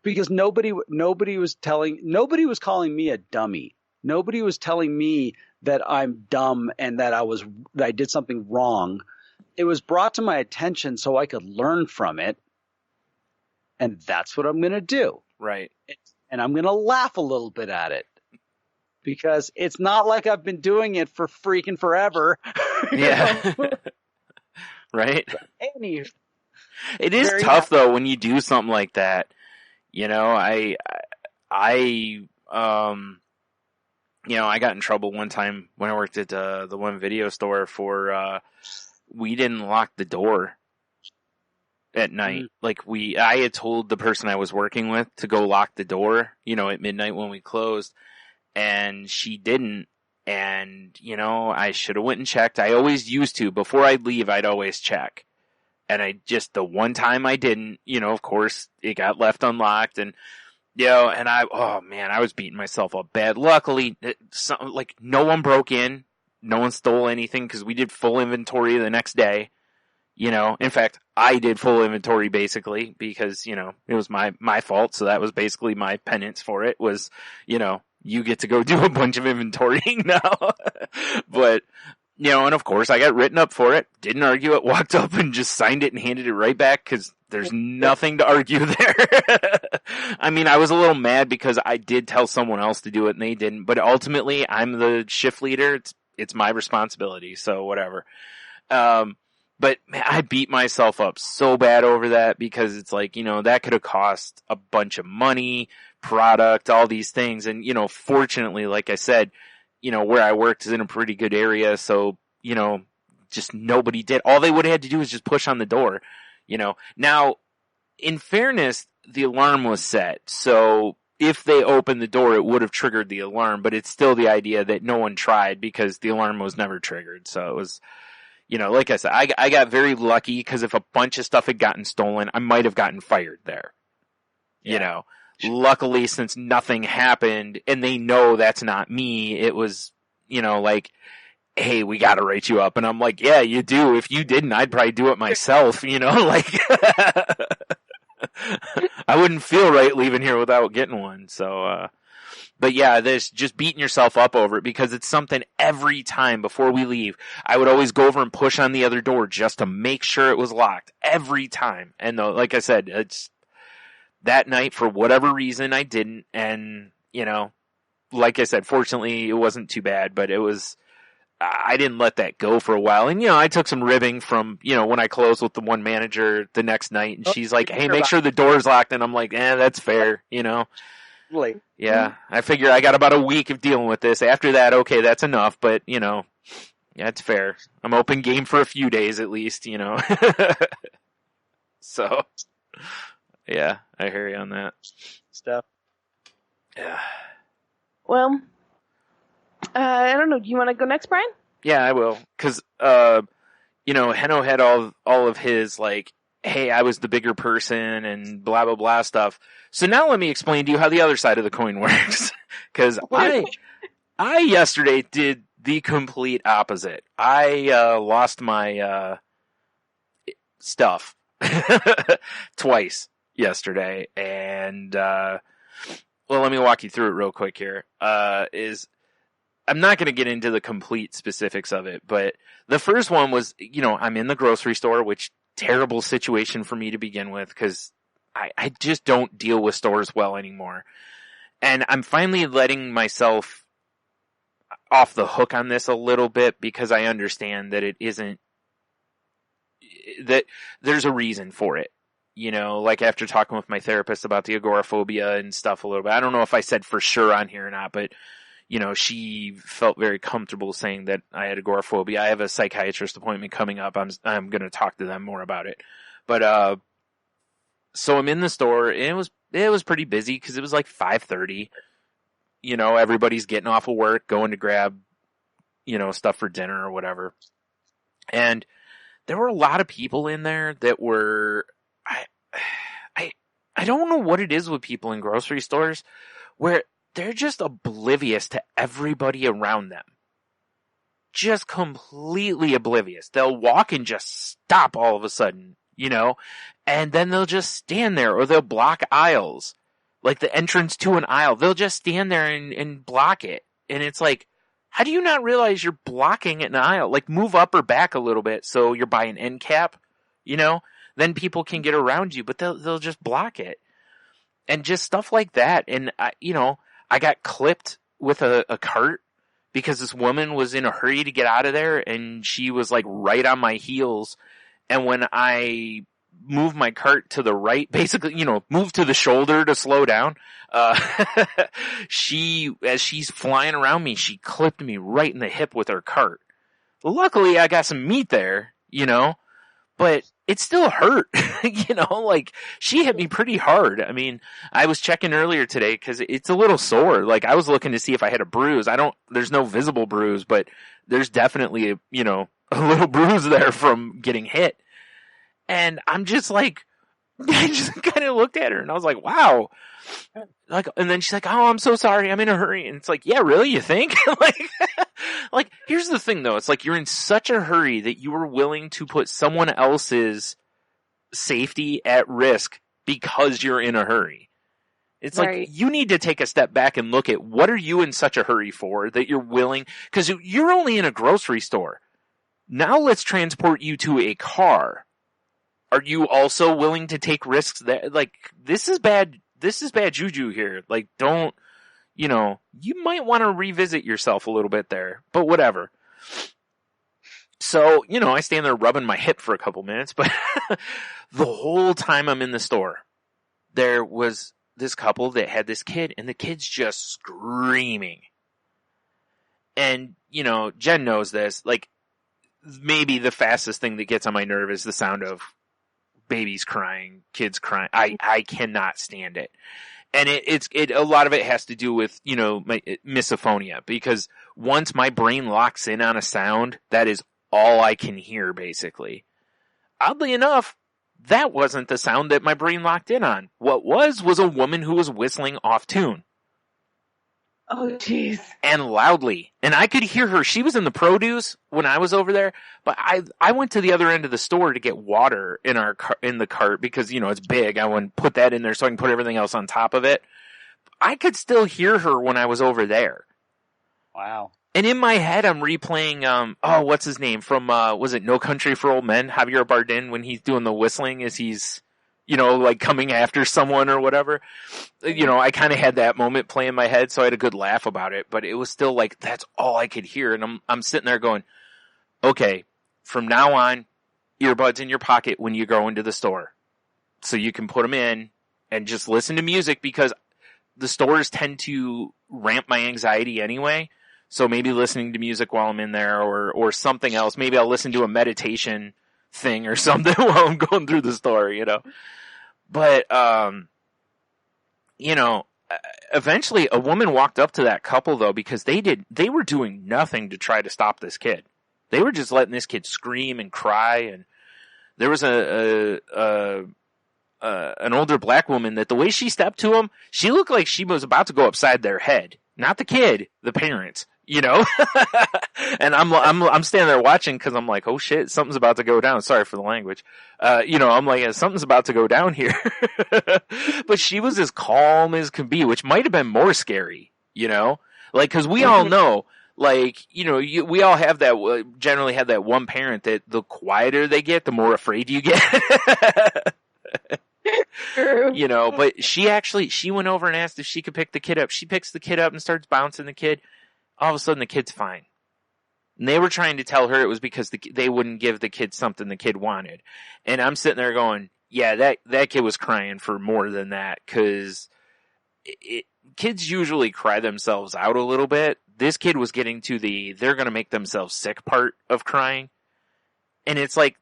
because nobody was calling me a dummy. Nobody was telling me that I'm dumb and that I did something wrong. It was brought to my attention so I could learn from it. And that's what I'm going to do. Right. And I'm going to laugh a little bit at it because it's not like I've been doing it for freaking forever. Yeah. Right. It is tough though when you do something like that. You know, I got in trouble one time when I worked at the one video store for we didn't lock the door at night. Like I had told the person I was working with to go lock the door, at midnight when we closed, and she didn't. And, I should have went and checked. I always used to. Before I'd leave, I'd always check. And the one time I didn't, of course, it got left unlocked. And, and I was beating myself up bad. Luckily, no one broke in. No one stole anything because we did full inventory the next day. In fact, I did full inventory basically because, it was my fault. So that was basically my penance for it was, you get to go do a bunch of inventorying now. But, and of course I got written up for it, didn't argue it, walked up and just signed it and handed it right back because there's nothing to argue there. I mean, I was a little mad because I did tell someone else to do it and they didn't, but ultimately I'm the shift leader. It's my responsibility. So whatever. But man, I beat myself up so bad over that because it's like, that could have cost a bunch of money, product, all these things. And, fortunately, like I said, where I worked is in a pretty good area. So, just nobody did. All they would have had to do was just push on the door, Now, in fairness, the alarm was set. So if they opened the door, it would have triggered the alarm, but it's still the idea that no one tried because the alarm was never triggered. So it was, like I said, I got very lucky because if a bunch of stuff had gotten stolen, I might have gotten fired there. Yeah. Luckily, since nothing happened and they know that's not me, it was, like, hey, we got to write you up. And I'm like, yeah, you do. If you didn't, I'd probably do it myself, like, I wouldn't feel right leaving here without getting one. So, but yeah, there's just beating yourself up over it because it's something every time before we leave, I would always go over and push on the other door just to make sure it was locked every time. And like I said, it's that night for whatever reason I didn't. And, like I said, fortunately it wasn't too bad, but I didn't let that go for a while. And, I took some ribbing from, when I closed with the one manager the next night and she's like, hey, make sure the door's locked. And I'm like, that's fair, Really? Yeah, I figure I got about a week of dealing with this. After that, okay, that's enough. But, yeah, it's fair. I'm open game for a few days at least, So, yeah, I hear you on that. Stuff. Yeah. Well, I don't know. Do you want to go next, Brian? Yeah, I will. Because, Henno had all of his, like, hey, I was the bigger person and blah, blah, blah stuff. So now let me explain to you how the other side of the coin works. Because I yesterday did the complete opposite. I lost my stuff twice yesterday. And, well, let me walk you through it real quick here. I'm not going to get into the complete specifics of it, but the first one was, I'm in the grocery store, which terrible situation for me to begin with because I just don't deal with stores well anymore. And I'm finally letting myself off the hook on this a little bit because I understand that it isn't, that there's a reason for it. Like after talking with my therapist about the agoraphobia and stuff a little bit, I don't know if I said for sure on here or not, but she felt very comfortable saying that I had agoraphobia. I have a psychiatrist appointment coming up. I'm going to talk to them more about it. But, so I'm in the store and it was pretty busy because it was like 5:30. Everybody's getting off of work, going to grab, stuff for dinner or whatever. And there were a lot of people in there that were, I don't know what it is with people in grocery stores where they're just oblivious to everybody around them. Just completely oblivious. They'll walk and just stop all of a sudden, and then they'll just stand there or they'll block aisles. Like the entrance to an aisle. They'll just stand there and block it. And it's like, how do you not realize you're blocking an aisle? Like move up or back a little bit so you're by an end cap, then people can get around you, but they'll just block it. And just stuff like that. And I got clipped with a cart because this woman was in a hurry to get out of there and she was like right on my heels. And when I move my cart to the right, basically, move to the shoulder to slow down. As she's flying around me, she clipped me right in the hip with her cart. Luckily, I got some meat there, but it still hurt, like she hit me pretty hard. I mean, I was checking earlier today because it's a little sore. Like I was looking to see if I had a bruise. There's no visible bruise, but there's definitely a little bruise there from getting hit. And I'm just like, I just kind of looked at her and I was like, wow. Like, and then she's like, oh, I'm so sorry. I'm in a hurry. And it's like, yeah, really? You think? like, here's the thing though. It's like you're in such a hurry that you were willing to put someone else's safety at risk because you're in a hurry. It's Right. like you need to take a step back and look at what are you in such a hurry for that you're willing, because you're only in a grocery store. Now let's transport you to a car. Are you also willing to take risks that, like, this is bad juju here. Like, don't, you might want to revisit yourself a little bit there, but whatever. So, I stand there rubbing my hip for a couple minutes, but the whole time I'm in the store, there was this couple that had this kid and the kid's just screaming. And, Jen knows this, like, maybe the fastest thing that gets on my nerve is the sound of babies crying, kids crying. I cannot stand it. And a lot of it has to do with, my misophonia, because once my brain locks in on a sound, that is all I can hear, basically. Oddly enough, that wasn't the sound that my brain locked in on. What was a woman who was whistling off tune. Oh, jeez. And loudly. And I could hear her. She was in the produce when I was over there, but I went to the other end of the store to get water in the cart because, it's big. I want to put that in there so I can put everything else on top of it. I could still hear her when I was over there. Wow. And in my head, I'm replaying, what's his name from, was it No Country for Old Men? Javier Bardem, when he's doing the whistling as he's, like coming after someone or whatever. I kind of had that moment play in my head, so I had a good laugh about it, but it was still like, that's all I could hear. And I'm sitting there going, okay, from now on, earbuds in your pocket when you go into the store. So you can put them in and just listen to music, because the stores tend to ramp my anxiety anyway. So maybe listening to music while I'm in there or something else. Maybe I'll listen to a meditation thing or something while I'm going through the store, But, eventually a woman walked up to that couple though, because they were doing nothing to try to stop this kid. They were just letting this kid scream and cry. And there was an older black woman that the way she stepped to him, she looked like she was about to go upside their head. Not the kid, the parents. And I'm standing there watching because I'm like, oh shit, something's about to go down. Sorry for the language. I'm like, something's about to go down here. But she was as calm as can be, which might have been more scary, like, cause we all know, like, we all have that, generally have that one parent that the quieter they get, the more afraid you get. True. But she went over and asked if she could pick the kid up. She picks the kid up and starts bouncing the kid. All of a sudden the kid's fine. And they were trying to tell her it was because they wouldn't give the kid something the kid wanted. And I'm sitting there going, yeah, that kid was crying for more than that, because kids usually cry themselves out a little bit. This kid was getting to they're going to make themselves sick part of crying. And it's like,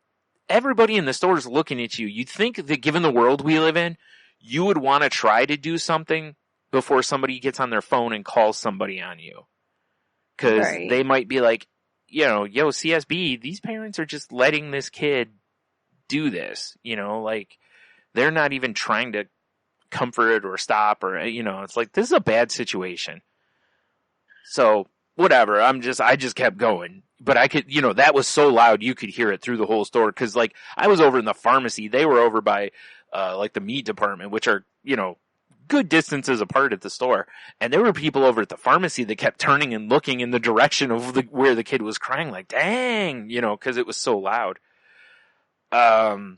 everybody in the store is looking at you. You'd think that given the world we live in, you would want to try to do something before somebody gets on their phone and calls somebody on you. Because Right. they might be like, yo, CSB, these parents are just letting this kid do this. Like, they're not even trying to comfort it or stop or, it's like, this is a bad situation. So, whatever, I just kept going. But I could, that was so loud you could hear it through the whole store. Cause like, I was over in the pharmacy. They were over by, like the meat department, which are, good distances apart at the store. And there were people over at the pharmacy that kept turning and looking in the direction of where the kid was crying, like, dang, cause it was so loud. So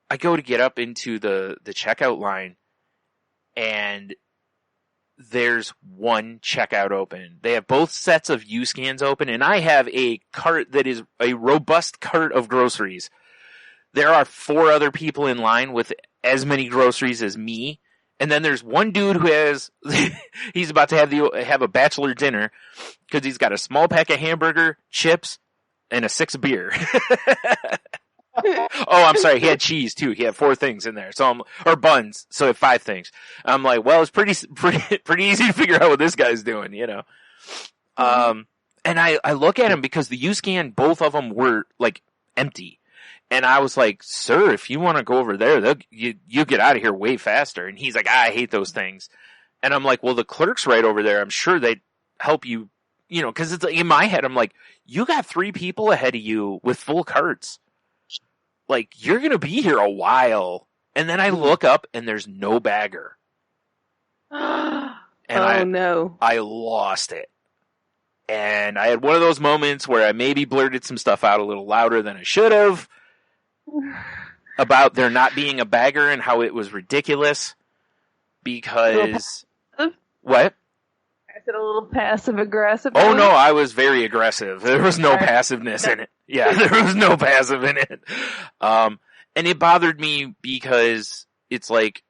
I go to get up into the checkout line, and there's one checkout open. They have both sets of U-scans open, and I have a cart that is a robust cart of groceries. There are 4 other people in line with as many groceries as me. And then there's one dude who has, he's about to have a bachelor dinner because he's got a small pack of hamburger, chips, and a 6 beer. Oh, I'm sorry. He had cheese too. He had 4 things in there. Or buns. So 5 things. I'm like, well, it's pretty easy to figure out what this guy's doing, you know? And I look at him because the U-scan, both of them were like empty. And I was like, sir, if you want to go over there, you get out of here way faster. And he's like, I hate those things. And I'm like, well, the clerk's right over there. I'm sure they'd help you, you know, cause it's like, in my head, I'm like, you got 3 people ahead of you with full carts. Like, you're going to be here a while. And then I look up and there's no bagger. And no. I lost it. And I had one of those moments where I maybe blurted some stuff out a little louder than I should have about there not being a bagger and how it was ridiculous because what? I said a little passive aggressive. Oh no, I was very aggressive. There was no passiveness in it. Yeah, there was no passive in it. And it bothered me because it's like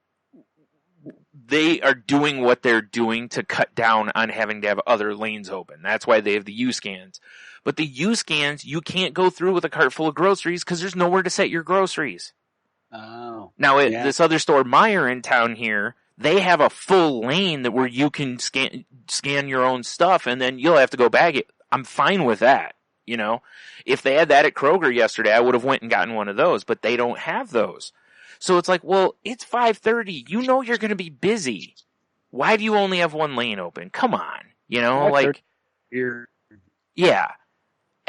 they are doing what they're doing to cut down on having to have other lanes open. That's why they have the U-scans. But the U-scans, you can't go through with a cart full of groceries because there's nowhere to set your groceries. Oh. Now, at this other store, Meijer in town here, they have a full lane where you can scan your own stuff, and then you'll have to go bag it. I'm fine with that, you know. If they had that at Kroger yesterday, I would have went and gotten one of those, but they don't have those. So it's like, well, it's 5:30. You know you're going to be busy. Why do you only have one lane open? Come on, you know, like, yeah.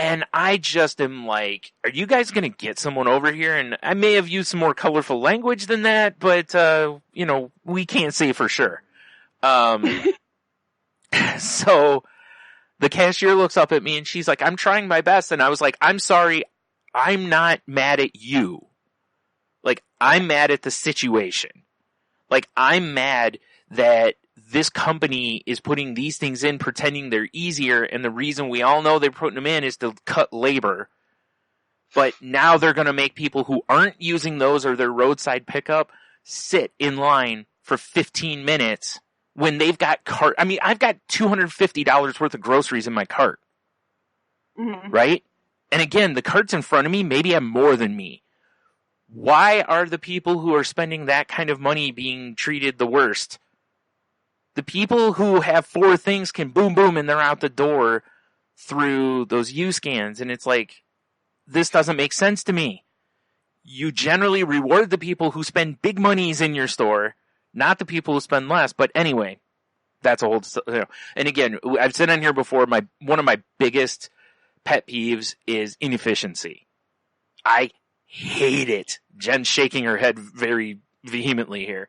And I just am like, are you guys going to get someone over here? And I may have used some more colorful language than that, but, you know, we can't say for sure. So the cashier looks up at me and she's like, I'm trying my best. And I was like, I'm sorry. I'm not mad at you. Like, I'm mad at the situation. Like, I'm mad that this company is putting these things in pretending they're easier, and the reason we all know they're putting them in is to cut labor. But now they're going to make people who aren't using those or their roadside pickup sit in line for 15 minutes when they've got cart. I mean, I've got $250 worth of groceries in my cart. Mm-hmm. Right? And again, the carts in front of me maybe have more than me. Why are the people who are spending that kind of money being treated the worst? The people who have 4 things can boom, boom, and they're out the door through those U-scans. And it's like, this doesn't make sense to me. You generally reward the people who spend big monies in your store, not the people who spend less. But anyway, that's a whole, you know. And again, I've said on here before, one of my biggest pet peeves is inefficiency. I hate it. Jen's shaking her head very vehemently here.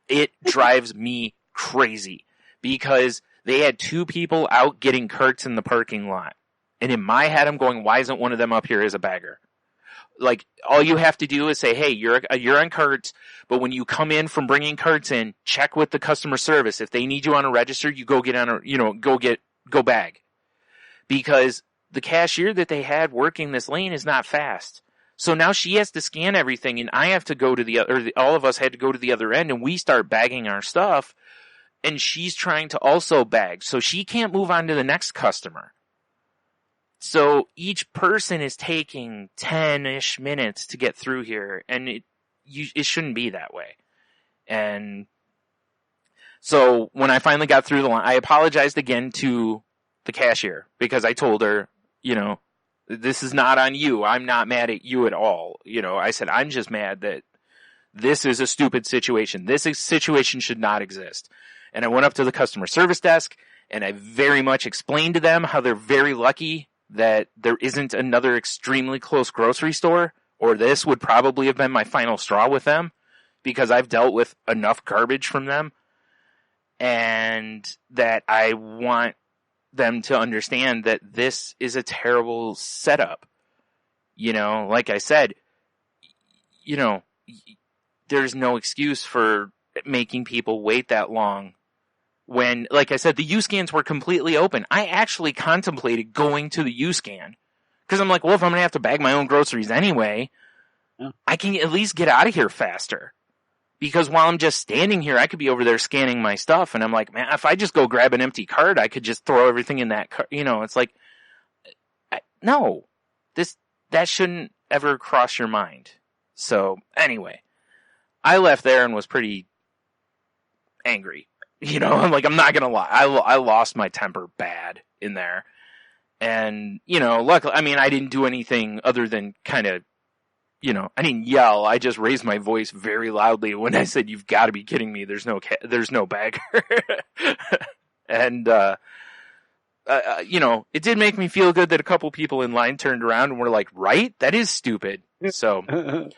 It drives me crazy because they had 2 people out getting carts in the parking lot. And in my head, I'm going, why isn't one of them up here as a bagger? Like, all you have to do is say, hey, you're on carts, but when you come in from bringing carts in, check with the customer service. If they need you on a register, you go get on a, you know, go bag. Because the cashier that they had working this lane is not fast. So now she has to scan everything, and I have to go to all of us had to go to the other end, and we start bagging our stuff, and she's trying to also bag. So she can't move on to the next customer. So each person is taking 10-ish minutes to get through here, and it shouldn't be that way. And so when I finally got through the line, I apologized again to the cashier because I told her, you know, this is not on you. I'm not mad at you at all. You know, I said, I'm just mad that this is a stupid situation. This situation should not exist. And I went up to the customer service desk and I very much explained to them how they're very lucky that there isn't another extremely close grocery store, or this would probably have been my final straw with them because I've dealt with enough garbage from them, and that I want them to understand that this is a terrible setup. You know, like I said, you know, there's no excuse for making people wait that long when, like I said, the U-scans were completely open. I actually contemplated going to the U-scan. Because I'm like, well, if I'm going to have to bag my own groceries anyway, I can at least get out of here faster. Because while I'm just standing here, I could be over there scanning my stuff. And I'm like, man, if I just go grab an empty cart, I could just throw everything in that cart. You know, it's like, no, that shouldn't ever cross your mind. So anyway, I left there and was pretty angry. You know, I'm like, I'm not going to lie. I lost my temper bad in there. And, you know, luckily, I mean, I didn't do anything other than kind of, you know, I didn't yell. I just raised my voice very loudly when I said, "You've got to be kidding me. There's no bagger." And, you know, it did make me feel good that a couple people in line turned around and were like, right? That is stupid. So,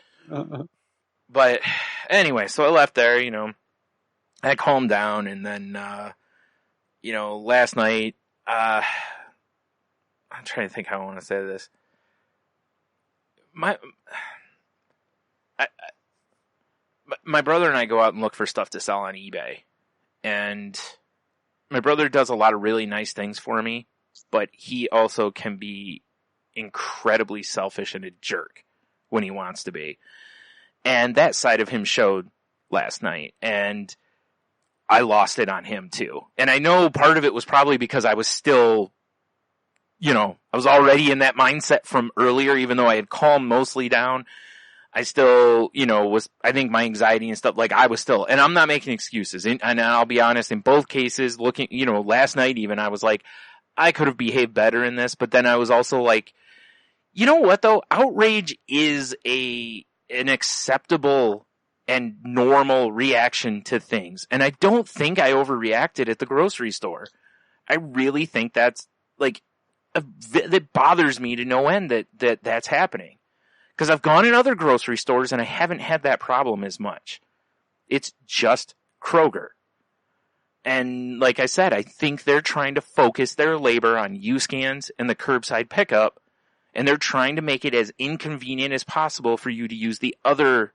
but anyway, so I left there, you know, I calmed down, and then, you know, last night, I'm trying to think how I want to say this. My brother and I go out and look for stuff to sell on eBay, and my brother does a lot of really nice things for me, but he also can be incredibly selfish and a jerk when he wants to be. And that side of him showed last night, and I lost it on him too. And I know part of it was probably because I was still, you know, I was already in that mindset from earlier, even though I had calmed mostly down. I still, you know, I think my anxiety and stuff, like I was still, and I'm not making excuses. And I'll be honest, in both cases, looking, you know, last night even, I was like, I could have behaved better in this, but then I was also like, you know what though? Outrage is an acceptable and normal reaction to things. And I don't think I overreacted at the grocery store. I really think that's like, that bothers me to no end that's happening. Because I've gone in other grocery stores and I haven't had that problem as much. It's just Kroger. And like I said, I think they're trying to focus their labor on U-scans and the curbside pickup. And they're trying to make it as inconvenient as possible for you to use the other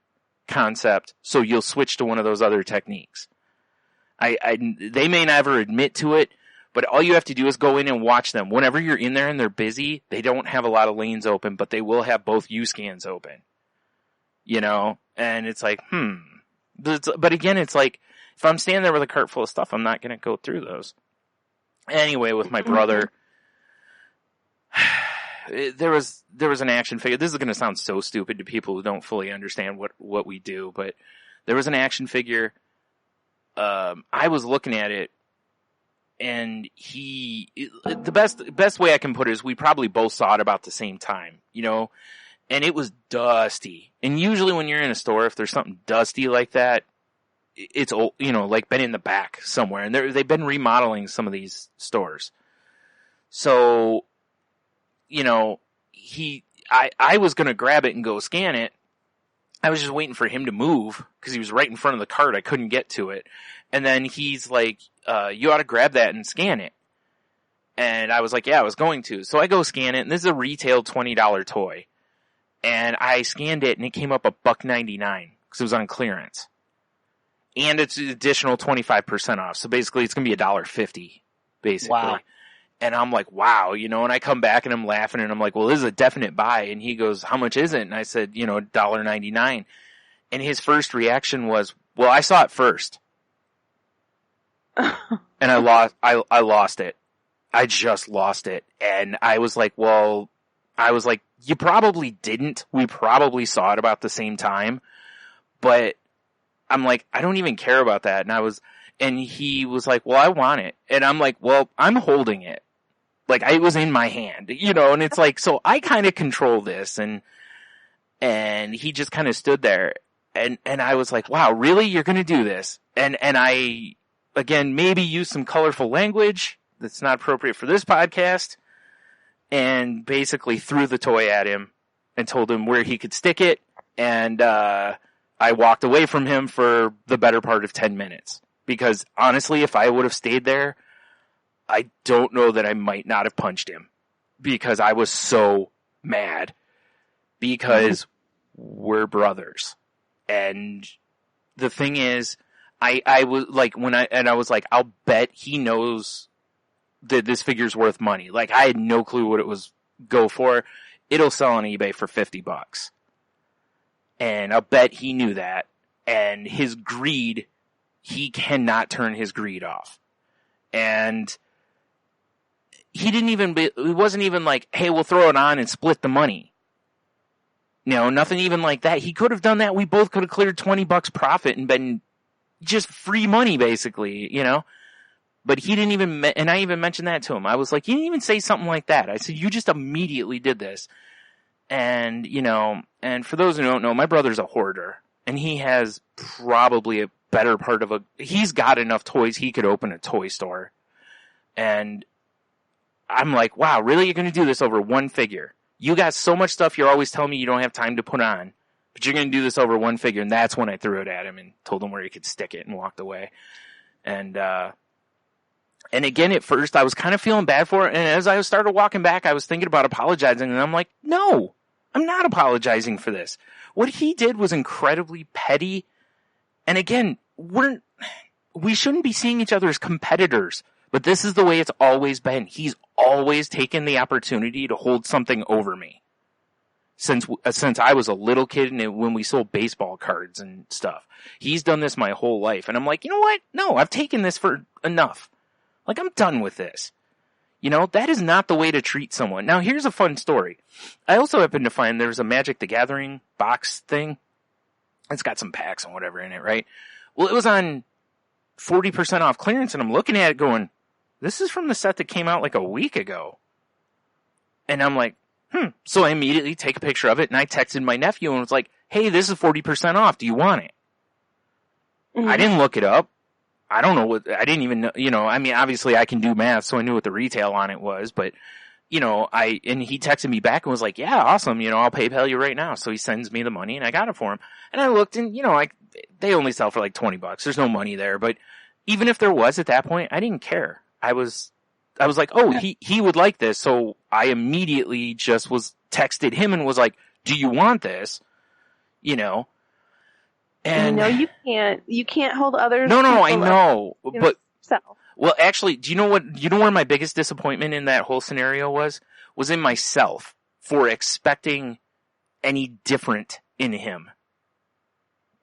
concept, so you'll switch to one of those other techniques. They may never admit to it, but all you have to do is go in and watch them. Whenever you're in there and they're busy, they don't have a lot of lanes open, but they will have both U-scans open. You know? And it's like, But again, it's like, if I'm standing there with a cart full of stuff, I'm not going to go through those. Anyway, with my brother, there was an action figure. This is going to sound so stupid to people who don't fully understand what we do, but there was an action figure. I was looking at it, and the best way I can put it is we probably both saw it about the same time, you know, and it was dusty. And usually when you're in a store, if there's something dusty like that, it's old, you know, like been in the back somewhere, and they've been remodeling some of these stores. So, you know, I was going to grab it and go scan it. I was just waiting for him to move because he was right in front of the cart. I couldn't get to it. And then he's like, you ought to grab that and scan it. And I was like, yeah, I was going to. So I go scan it, and this is a retail $20 toy. And I scanned it, and it came up $1.99 because it was on clearance. And it's an additional 25% off. So basically it's going to be $1.50, basically. Wow. And I'm like, wow, you know, and I come back and I'm laughing and I'm like, well, this is a definite buy. And he goes, how much is it? And I said, you know, $1.99. And his first reaction was, well, I saw it first. And I lost it. I just lost it. And I was like, you probably didn't. We probably saw it about the same time. But I'm like, I don't even care about that. And he was like, well, I want it. And I'm like, well, I'm holding it. Like, it was in my hand, you know, and it's like, so I kind of control this, and he just kind of stood there, and I was like, wow, really? You're going to do this? And I, again, maybe use some colorful language that's not appropriate for this podcast, and basically threw the toy at him and told him where he could stick it, and I walked away from him for the better part of 10 minutes, because honestly, if I would have stayed there, I don't know that I might not have punched him, because I was so mad, because we're brothers. And the thing is, I was like, I was like, I'll bet he knows that this figure's worth money. Like, I had no clue what it was go for. It'll sell on eBay for $50. And I'll bet he knew that. And his greed, he cannot turn his greed off. And it wasn't even like, hey, we'll throw it on and split the money. Nothing even like that. He could have done that. We both could have cleared $20 profit and been just free money, basically, But he didn't even, and I even mentioned that to him. I was like, you didn't even say something like that. I said, you just immediately did this. And, and for those who don't know, my brother's a hoarder. And he has probably a better part of he's got enough toys, he could open a toy store. And I'm like, wow, really? You're going to do this over one figure? You got so much stuff you're always telling me you don't have time to put on. But you're going to do this over one figure. And that's when I threw it at him and told him where he could stick it and walked away. And again, at first, I was kind of feeling bad for it. And as I started walking back, I was thinking about apologizing. And I'm like, no, I'm not apologizing for this. What he did was incredibly petty. And again, we shouldn't be seeing each other as competitors. But this is the way it's always been. He's always taken the opportunity to hold something over me. Since I was a little kid and when we sold baseball cards and stuff. He's done this my whole life. And I'm like, you know what? No, I've taken this for enough. Like, I'm done with this. That is not the way to treat someone. Now, here's a fun story. I also happened to find there's a Magic the Gathering box thing. It's got some packs and whatever in it, right? Well, it was on 40% off clearance, and I'm looking at it going, this is from the set that came out like a week ago. And I'm like, So I immediately take a picture of it, and I texted my nephew and was like, hey, this is 40% off. Do you want it? Mm-hmm. I didn't look it up. I don't know I didn't even know, I mean, obviously I can do math, so I knew what the retail on it was, but, and he texted me back and was like, yeah, awesome, I'll PayPal you right now. So he sends me the money and I got it for him. And I looked and, they only sell for like $20. There's no money there, but even if there was at that point, I didn't care. I was like, oh, he would like this. So I immediately just texted him and was like, do you want this? And you can't hold others. No, I know. But, self. Well, actually, do you know where my biggest disappointment in that whole scenario was in myself for expecting any different in him.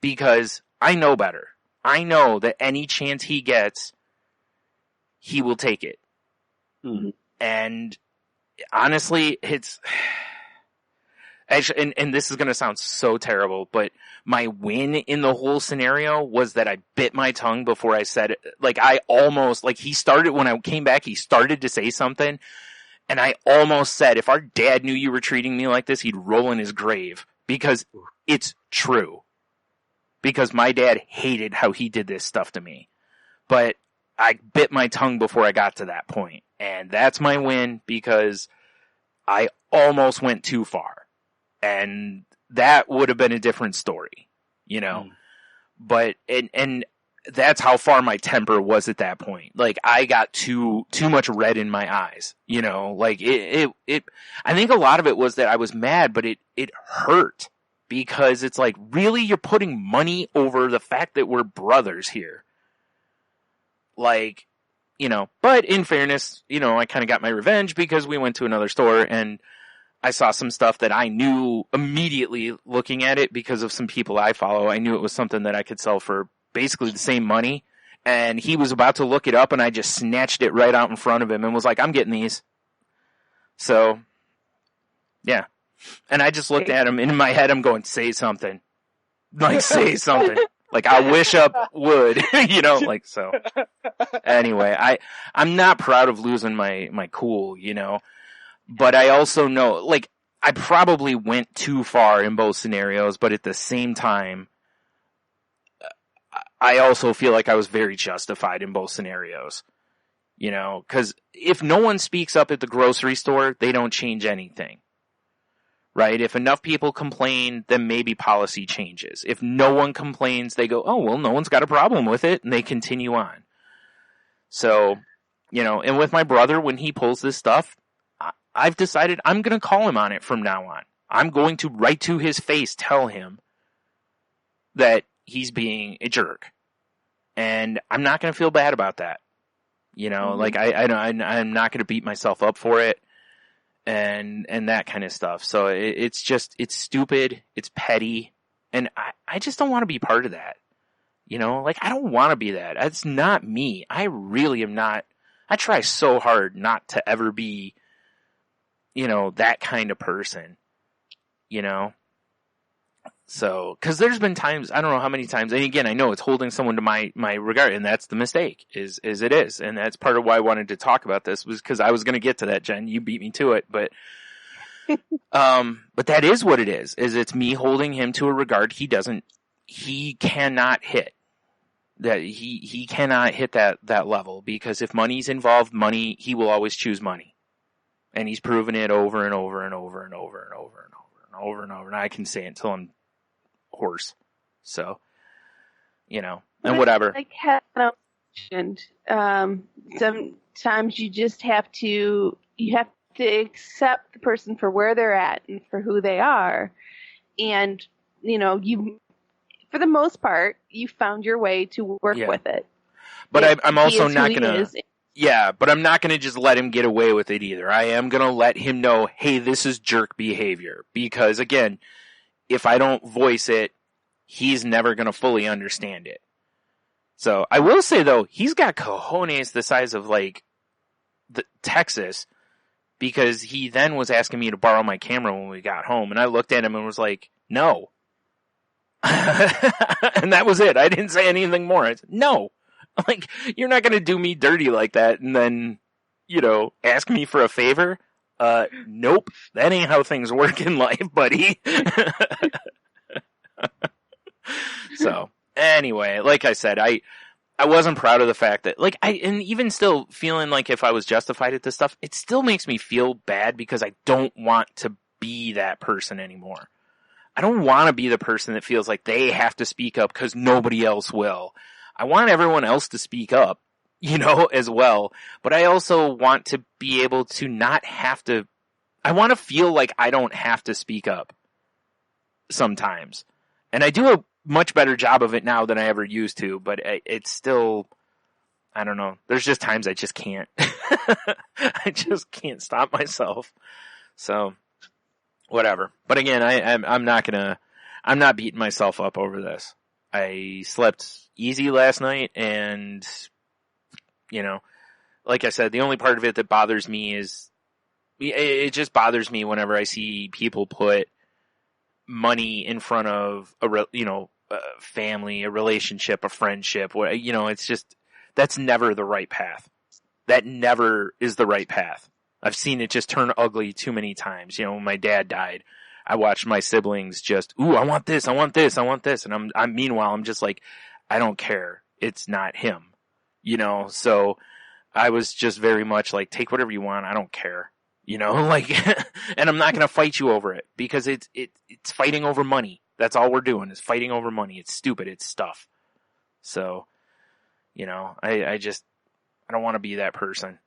Because I know better. I know that any chance he gets, he will take it. Mm-hmm. And honestly, it's actually, and this is going to sound so terrible, but my win in the whole scenario was that I bit my tongue before I said it. Like, I almost, like, when I came back, he started to say something, and I almost said, if our dad knew you were treating me like this, he'd roll in his grave. Because it's true. Because my dad hated how he did this stuff to me. But I bit my tongue before I got to that point. And that's my win, because I almost went too far. And that would have been a different story, but, and that's how far my temper was at that point. Like, I got too much red in my eyes, like it, I think a lot of it was that I was mad, but it hurt because it's like, really, you're putting money over the fact that we're brothers here. Like, but in fairness, I kind of got my revenge because we went to another store and I saw some stuff that I knew immediately looking at it because of some people I follow. I knew it was something that I could sell for basically the same money. And he was about to look it up and I just snatched it right out in front of him and was like, I'm getting these. So, yeah. And I just looked at him and in my head, I'm going, say something. Like, say something. Like, I wish up would, like, so. Anyway, I'm not proud of losing my cool, But I also know, like, I probably went too far in both scenarios, but at the same time, I also feel like I was very justified in both scenarios. Because if no one speaks up at the grocery store, they don't change anything. Right? If enough people complain, then maybe policy changes. If no one complains, they go, oh, well, no one's got a problem with it, and they continue on. So, and with my brother, when he pulls this stuff, I've decided I'm going to call him on it from now on. I'm going to right to his face tell him that he's being a jerk. And I'm not going to feel bad about that. You know, like I'm not going to beat myself up for it and that kind of stuff. So it's stupid. It's petty. And I just don't want to be part of that. You know, like I don't want to be that. That's not me. I really am not. I try so hard not to ever be, you know, that kind of person, you know? So, cause there's been times, I don't know how many times, and again, I know it's holding someone to my regard, and that's the mistake, is it is. And that's part of why I wanted to talk about this, was cause I was gonna get to that, Jen. You beat me to it, but that is what it is it's me holding him to a regard he cannot hit. That he cannot hit that level, because if money's involved, he will always choose money. And he's proven it over and over and over and over and over and over and over and over. And I can say it until I'm hoarse. So, you know, and whatever. Like Henno mentioned, sometimes you just have to accept the person for where they're at and for who they are. And, you know, for the most part, you found your way to work with it. But I'm also not going to... Yeah, but I'm not going to just let him get away with it either. I am going to let him know, hey, this is jerk behavior. Because, again, if I don't voice it, he's never going to fully understand it. So, I will say, though, he's got cojones the size of, like, Texas. Because he then was asking me to borrow my camera when we got home. And I looked at him and was like, no. And that was it. I didn't say anything more. I said, no. Like, you're not going to do me dirty like that and then, you know, ask me for a favor? Nope. That ain't how things work in life, buddy. So, anyway, like I said, I wasn't proud of the fact that, like, and even still feeling like if I was justified at this stuff, it still makes me feel bad because I don't want to be that person anymore. I don't want to be the person that feels like they have to speak up because nobody else will. I want everyone else to speak up, you know, as well. But I also want to be able to not have to, I want to feel like I don't have to speak up sometimes. And I do a much better job of it now than I ever used to, but it's still, I don't know. There's just times I just can't. I just can't stop myself. So, whatever. But again, I'm not beating myself up over this. I slept easy last night, and, you know, like I said, the only part of it that bothers me is, it just bothers me whenever I see people put money in front of a family, a relationship, a friendship, you know, it's just, that's never the right path. That never is the right path. I've seen it just turn ugly too many times. You know, when my dad died, I watched my siblings just, ooh, I want this, I want this, I want this. And meanwhile, I'm just like, I don't care. It's not him, you know? So I was just very much like, take whatever you want. I don't care, you know, like, and I'm not going to fight you over it because it's fighting over money. That's all we're doing is fighting over money. It's stupid. It's stuff. So, you know, I don't want to be that person.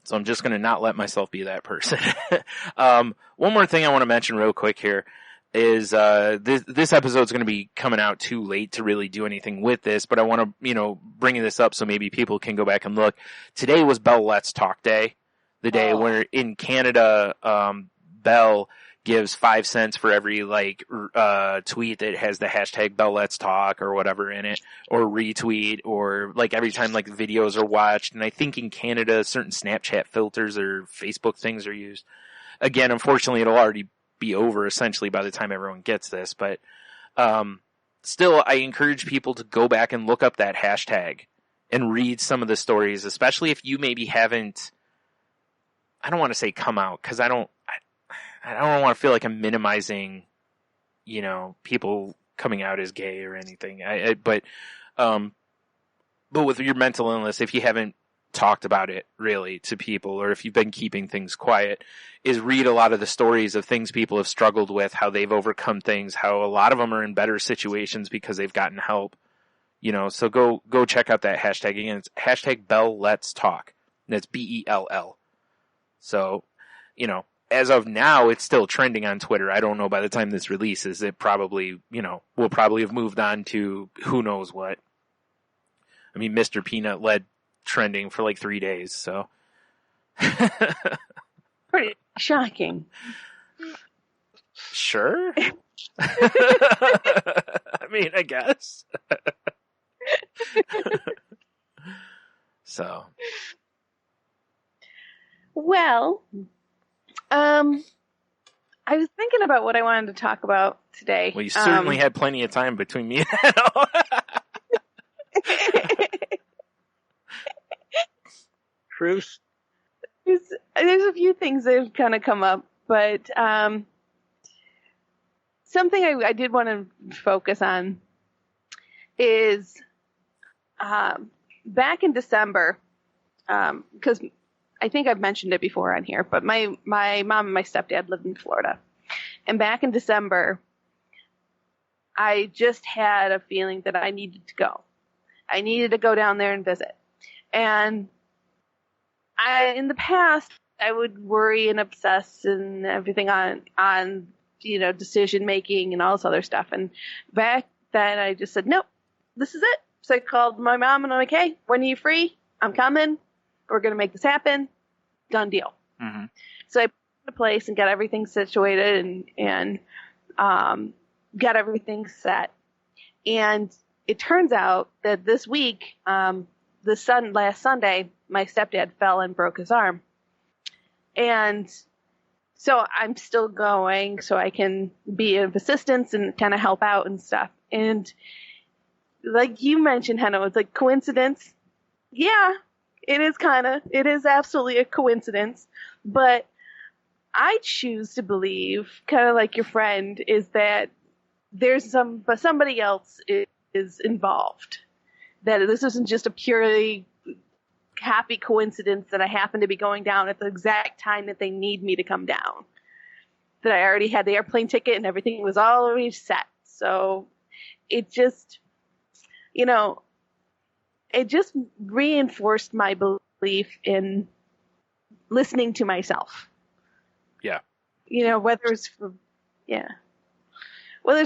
So I'm just going to not let myself be that person. One more thing I want to mention real quick here is this episode is going to be coming out too late to really do anything with this, but I want to, you know, bring this up so maybe people can go back and look. Today was Bell Let's Talk Day, the day where in Canada, Bell gives 5 cents for every tweet that has the hashtag Bell Let's Talk or whatever in it, or retweet, or like every time like videos are watched. And I think in Canada certain Snapchat filters or Facebook things are used. Again, unfortunately it'll already be over essentially by the time everyone gets this, but still I encourage people to go back and look up that hashtag and read some of the stories, especially if you maybe haven't, I don't want to say come out, because I don't want to feel like I'm minimizing, you know, people coming out as gay or anything. But with your mental illness, if you haven't talked about it really to people, or if you've been keeping things quiet, is read a lot of the stories of things people have struggled with, how they've overcome things, how a lot of them are in better situations because they've gotten help, you know. So go check out that hashtag again. It's hashtag Bell Let's Talk. And that's BELL. So, you know, as of now, it's still trending on Twitter. I don't know by the time this releases, it probably, you know, will probably have moved on to who knows what. I mean, Mr. Peanut led trending for like 3 days, so. Pretty shocking. Sure. I mean, I guess. So. Well, I was thinking about what I wanted to talk about today. Well, you certainly had plenty of time between me and Henno. Truth. There's a few things that have kind of come up, but something I did want to focus on is back in December, because I think I've mentioned it before on here, but my mom and my stepdad lived in Florida. And back in December, I just had a feeling that I needed to go. I needed to go down there and visit. And in the past, I would worry and obsess and everything on decision making and all this other stuff. And back then, I just said, nope, this is it. So I called my mom and I'm like, hey, when are you free? I'm coming. We're going to make this happen. Done deal. Mm-hmm. So I put in a place and got everything situated and got everything set. And it turns out that this week, last Sunday, my stepdad fell and broke his arm. And so I'm still going so I can be of assistance and kind of help out and stuff. And like you mentioned, Henno, it's like coincidence. Yeah, it is absolutely a coincidence. But I choose to believe, kind of like your friend, is that but somebody else is involved. That this isn't just a purely happy coincidence that I happen to be going down at the exact time that they need me to come down. That I already had the airplane ticket and everything was already set. So it just, it just reinforced my belief in listening to myself. Yeah. Whether it's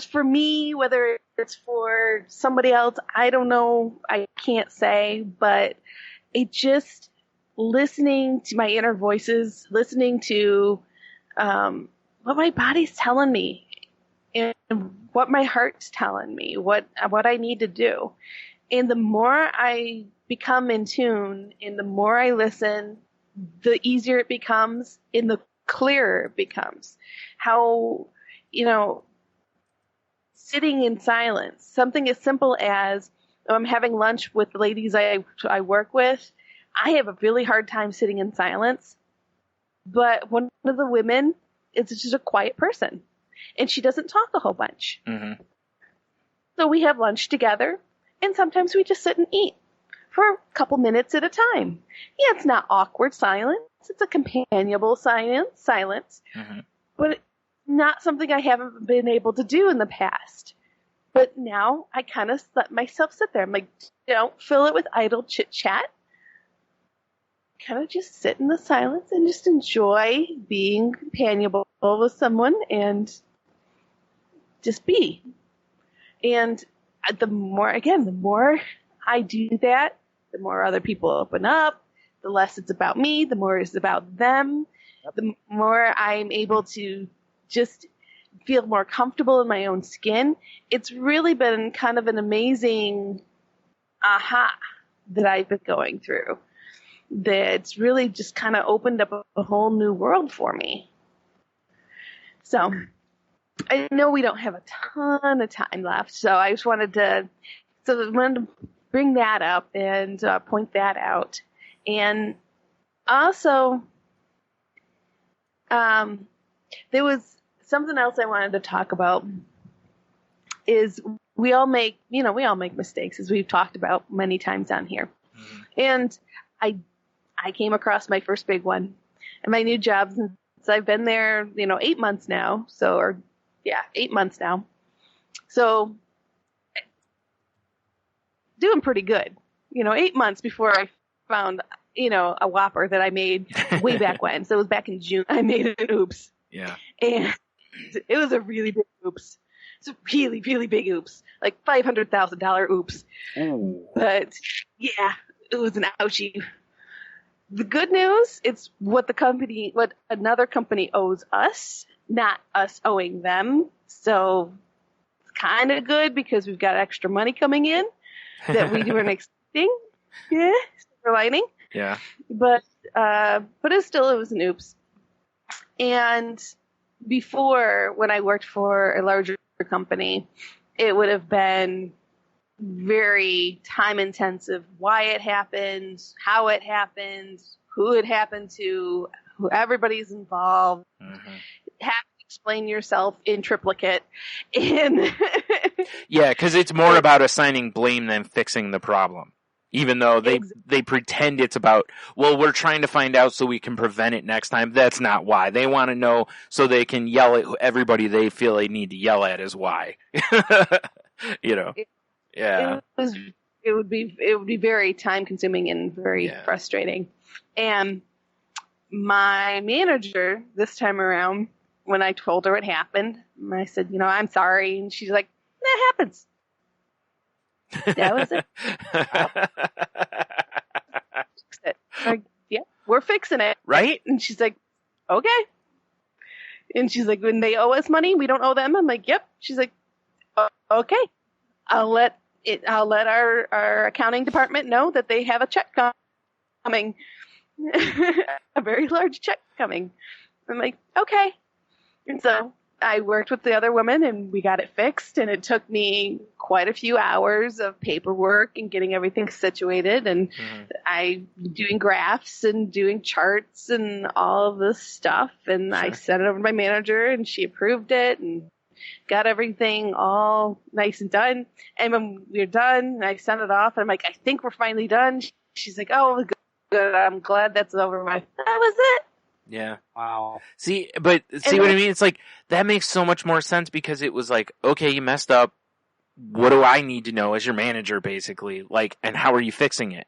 for me, whether it's for somebody else, I don't know. I can't say, but it just listening to my inner voices, listening to what my body's telling me and what my heart's telling me, what I need to do. And the more I become in tune and the more I listen, the easier it becomes and the clearer it becomes. How, sitting in silence, something as simple as I'm having lunch with the ladies I work with. I have a really hard time sitting in silence, but one of the women is just a quiet person and she doesn't talk a whole bunch. Mm-hmm. So we have lunch together and sometimes we just sit and eat for a couple minutes at a time. Yeah, it's not awkward silence. It's a companionable silence, mm-hmm. but it's not something I haven't been able to do in the past. But now I kind of let myself sit there. I'm like, don't fill it with idle chit chat. Kind of just sit in the silence and just enjoy being companionable with someone and just be. And the more I do that, the more other people open up, the less it's about me, the more it's about them, the more I'm able to just feel more comfortable in my own skin. It's really been kind of an amazing aha that I've been going through. That's really just kind of opened up a whole new world for me. So I know we don't have a ton of time left, so I just wanted to bring that up and point that out. And also, there was something else I wanted to talk about is we all make mistakes, as we've talked about many times on here. Mm-hmm. And I came across my first big one and my new job since I've been there, 8 months now. 8 months now. So doing pretty good, 8 months before I found, a Whopper that I made way back when. So it was back in June. I made an oops. Yeah. And it was a really big oops. It's a really, really big oops, like $500,000 oops. Ooh. But yeah, it was an ouchie. The good news, it's what another company owes us, not us owing them. So it's kind of good because we've got extra money coming in that we weren't expecting. Yeah, silver lining. Yeah. But it was an oops. And before, when I worked for a larger company, it would have been very time intensive. Why it happened, how it happened, who it happened to, who everybody's involved. Mm-hmm. Have to explain yourself in triplicate. And Yeah, because it's more about assigning blame than fixing the problem. Even though they pretend it's about, well, we're trying to find out so we can prevent it next time. That's not why. They want to know so they can yell at everybody they feel they need to yell at is why. You know. Yeah. It would be very time consuming and very frustrating. And my manager this time around, when I told her it happened, I said, I'm sorry. And she's like, that happens. That was it. Like, yeah, we're fixing it. Right? And she's like, okay. And she's like, when they owe us money, we don't owe them. I'm like, yep. She's like, okay. I'll let our accounting department know that they have a check coming. A very large check coming. I'm like, okay. And so I worked with the other woman and we got it fixed, and it took me quite a few hours of paperwork and getting everything situated, and I doing graphs and doing charts and all of this stuff, and I sent it over to my manager and she approved it and got everything all nice and done. And when we were done, I sent it off and I'm like, I think we're finally done. She's like, oh, good. I'm glad that's over. That was it. Yeah. Wow. See what I mean? It's like, that makes so much more sense because it was like, okay, you messed up. What do I need to know as your manager, basically? Like, and how are you fixing it?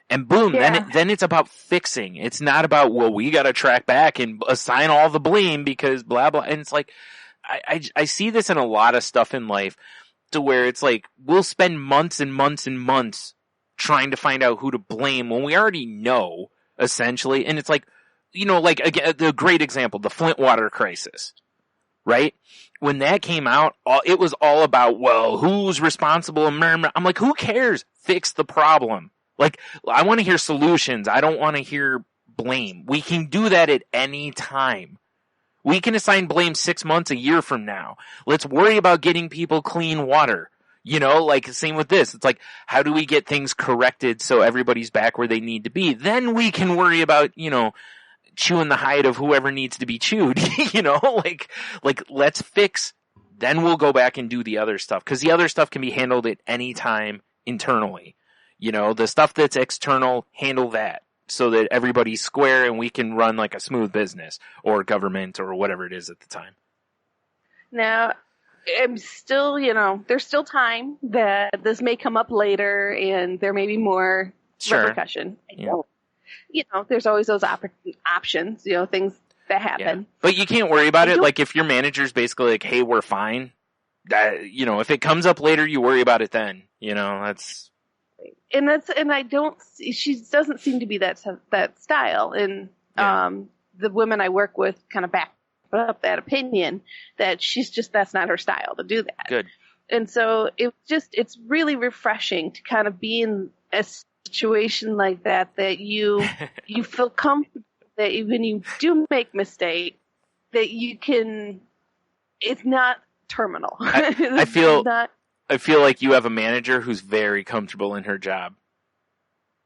And boom, then it's about fixing. It's not about, well, we got to track back and assign all the blame because blah, blah. And it's like, I see this in a lot of stuff in life to where it's like, we'll spend months and months and months trying to find out who to blame when we already know, essentially. And it's like, like, again, the great example, the Flint water crisis, right? When that came out, it was all about, well, who's responsible? I'm like, who cares? Fix the problem. Like, I want to hear solutions. I don't want to hear blame. We can do that at any time. We can assign blame 6 months, a year from now. Let's worry about getting people clean water. Like, same with this. It's like, how do we get things corrected so everybody's back where they need to be? Then we can worry about, chewing the hide of whoever needs to be chewed, like let's fix, then we'll go back and do the other stuff. Cause the other stuff can be handled at any time internally. The stuff that's external, handle that so that everybody's square and we can run like a smooth business or government or whatever it is at the time. Now, I'm still, there's still time that this may come up later and there may be more repercussion. There's always those options, things that happen. Yeah. But you can't worry about it. Like, if your manager's basically like, hey, we're fine, that, if it comes up later, you worry about it then. That's. And I don't, she doesn't seem to be that style. And, the women I work with kind of back up that opinion that that's not her style to do that. Good. And so it's really refreshing to kind of be in a situation like that you feel comfortable that when you do make mistakes that you can, it's not terminal. I feel like you have a manager who's very comfortable in her job.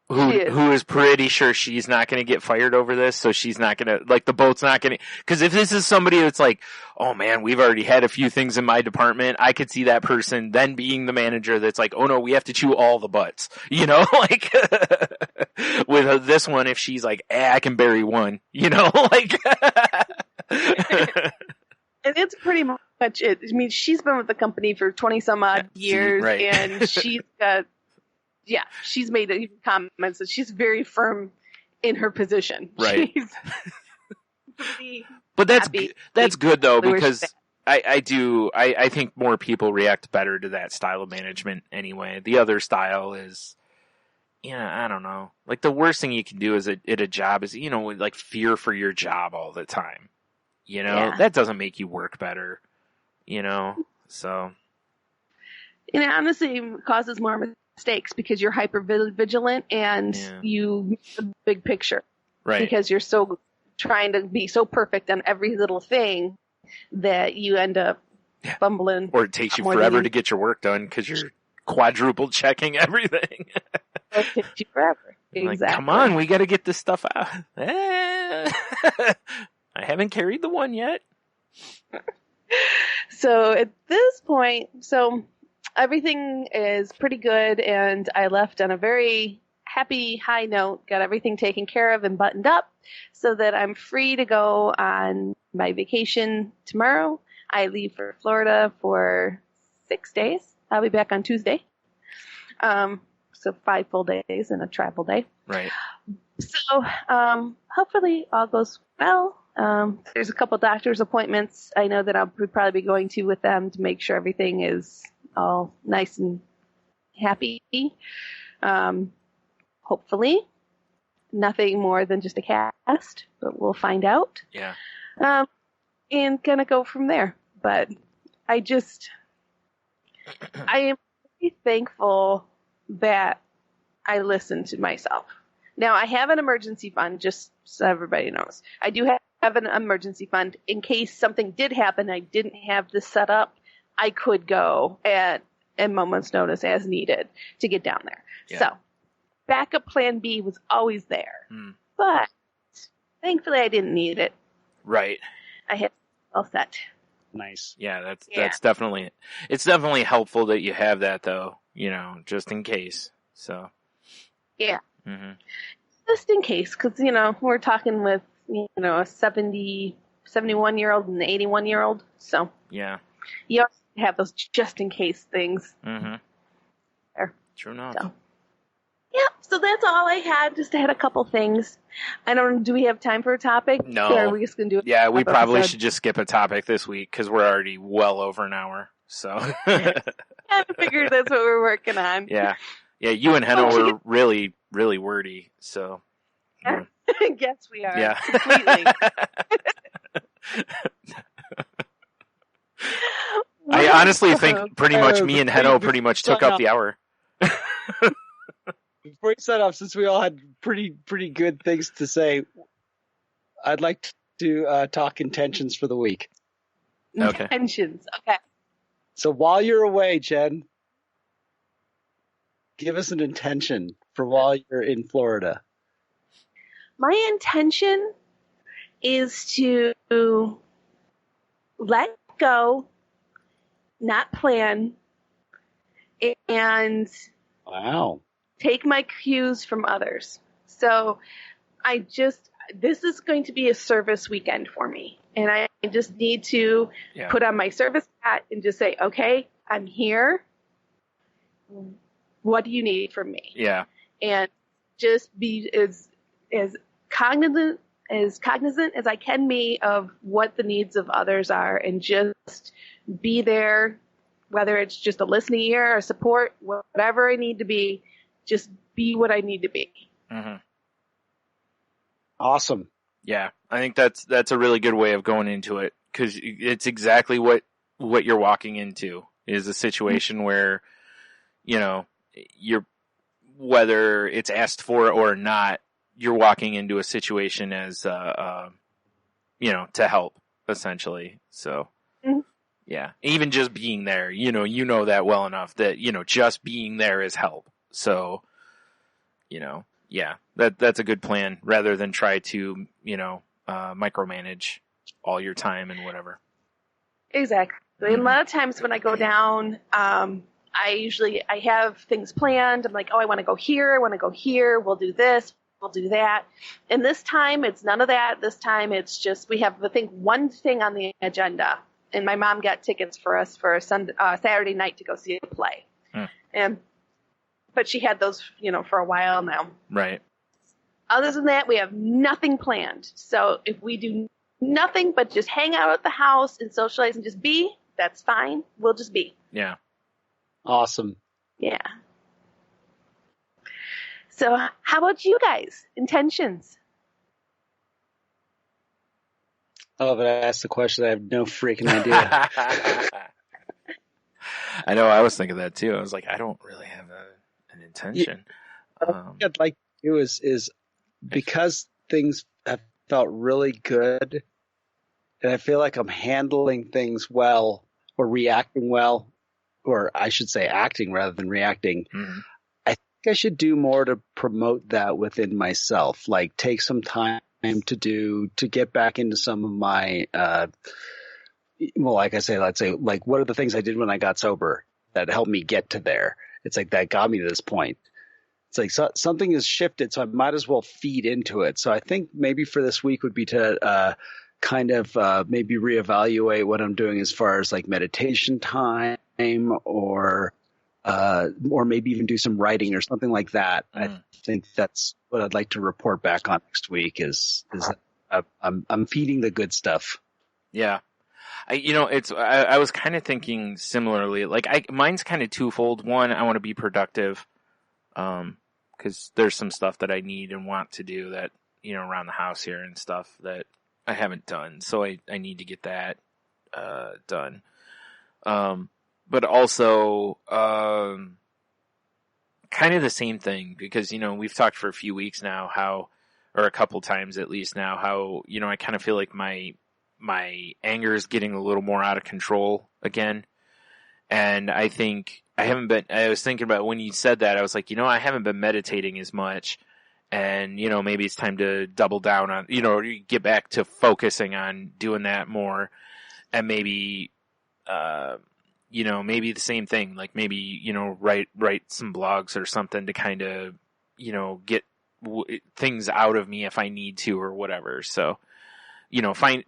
Who is pretty sure she's not going to get fired over this, so she's not going to, like, the boat's not going to, because if this is somebody that's like, oh man, we've already had a few things in my department, I could see that person then being the manager that's like, oh no, we have to chew all the butts, like, with this one, if she's like, I can bury one, like. And it's pretty much it. I mean, she's been with the company for 20 some odd years, right. And she's got, she's made comments that she's very firm in her position. Right. She's but that's good though, because I do. I think more people react better to that style of management anyway. The other style is, I don't know. Like, the worst thing you can do is at a job is, like, fear for your job all the time. That doesn't make you work better, so. And it honestly causes more mistakes because you're hyper vigilant and you miss the big picture. Right. Because you're so trying to be so perfect on every little thing that you end up fumbling. Or it takes you forever to get your work done because you're quadruple checking everything. It takes you forever. Exactly. Like, come on, we got to get this stuff out. I haven't carried the one yet. So at this point, everything is pretty good, and I left on a very happy high note, got everything taken care of and buttoned up so that I'm free to go on my vacation tomorrow. I leave for Florida for 6 days. I'll be back on Tuesday. So 5 full days and a travel day. Right. So hopefully all goes well. There's a couple doctor's appointments I know that I'll probably be going to with them to make sure everything is all nice and happy. Hopefully nothing more than just a cast, but we'll find out. Yeah. And gonna go from there. But I am really thankful that I listened to myself. Now, I have an emergency fund, just so everybody knows. I do have an emergency fund in case something did happen. I didn't have this set up. I could go at a moment's notice as needed to get down there. Yeah. So, backup plan B was always there. But thankfully, I didn't need it. Right. I had it all set. Nice. Yeah, that's definitely, it's definitely helpful that you have that though, just in case. So. Yeah. Mm-hmm. Just in case, because, we're talking with, a 71-year-old and an 81-year-old. So. Yeah. You always have those just in case things. Mm-hmm. There. True enough. So. Yeah, so that's all I had. Just had a couple things. do we have time for a topic? No. Or are we just going to do it? Yeah, we probably should just skip a topic this week because we're already well over an hour. So. I figured that's what we're working on. Yeah. Yeah, you and Henno were really, really wordy. So. Yeah. Yes, we are. Yeah. Completely. I honestly think pretty much me and Henno pretty much took up the hour. Before you set up, since we all had pretty good things to say, I'd like to talk intentions for the week. Okay. Intentions. Okay. So while you're away, Jen, give us an intention for while you're in Florida. My intention is to let go, not plan, and Wow. take my cues from others. So this is going to be a service weekend for me. And I just need to put on my service hat and just say, okay, I'm here. What do you need from me? Yeah. And just be as cognizant as I can be of what the needs of others are and just be there, whether it's just a listening ear or support, whatever I need to be, just be what I need to be. Mm-hmm. Awesome. Yeah, I think that's a really good way of going into it because it's exactly what you're walking into is a situation where, you're, whether it's asked for or not, you're walking into a situation as, to help essentially. So, yeah, even just being there, you know that well enough that, just being there is help. So, yeah, that's a good plan rather than try to, micromanage all your time and whatever. Exactly. And a lot of times when I go down, I have things planned. I'm like, oh, I want to go here. We'll do this. We'll do that. And this time it's none of that. This time it's just, we have, I think, one thing on the agenda. And my mom got tickets for us for a Saturday night to go see a play. But she had those, for a while now. Right. Other than that, we have nothing planned. So if we do nothing but just hang out at the house and socialize and just be, that's fine. We'll just be. Yeah. Awesome. Yeah. So how about you guys? Intentions? Oh, but I asked the question. I have no freaking idea. I know. I was thinking that too. I was like, I don't really have an intention. What I'd like to do is because things have felt really good, and I feel like I'm handling things well or reacting well, or I should say acting rather than reacting. Mhm. I think I should do more to promote that within myself, like take some time to get back into some of my, well, like I say, let's say, like, what are the things I did when I got sober that helped me get to there? It's like that got me to this point. It's like something has shifted, so I might as well feed into it. So I think maybe for this week would be to kind of maybe reevaluate what I'm doing as far as like meditation time or maybe even do some writing or something like that. I think that's what I'd like to report back on next week is I'm feeding the good stuff. Yeah. I was kind of thinking similarly, like mine's kind of twofold. One, I want to be productive. Cause there's some stuff that I need and want to do that, around the house here and stuff that I haven't done. So I need to get that, done. But also, kind of the same thing because, we've talked for a few weeks now or a couple times at least now, how, I kind of feel like my anger is getting a little more out of control again. And I think I was thinking about when you said that, I was like, I haven't been meditating as much and, maybe it's time to double down on, get back to focusing on doing that more and maybe, maybe the same thing, like maybe, write some blogs or something to kind of, get things out of me if I need to or whatever. So,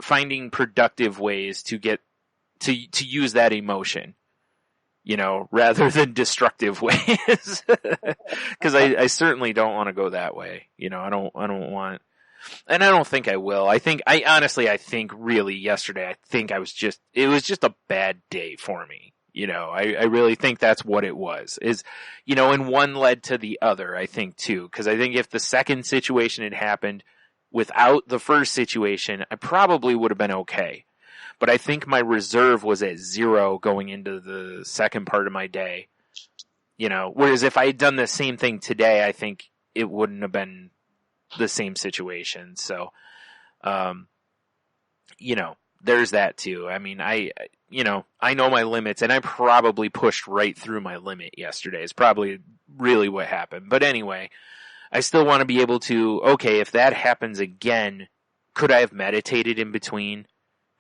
finding productive ways to get to use that emotion, rather than destructive ways. Cause I certainly don't want to go that way. I don't want, and I don't think I will. I think really yesterday, it was just a bad day for me. I really think that's what it was and one led to the other, I think too. Cause I think if the second situation had happened without the first situation, I probably would have been okay. But I think my reserve was at 0 going into the second part of my day. Whereas if I had done the same thing today, I think it wouldn't have been the same situation. So, there's that too. I mean, I know my limits and I probably pushed right through my limit yesterday. It's probably really what happened. But anyway, I still want to be able to, okay, if that happens again, could I have meditated in between?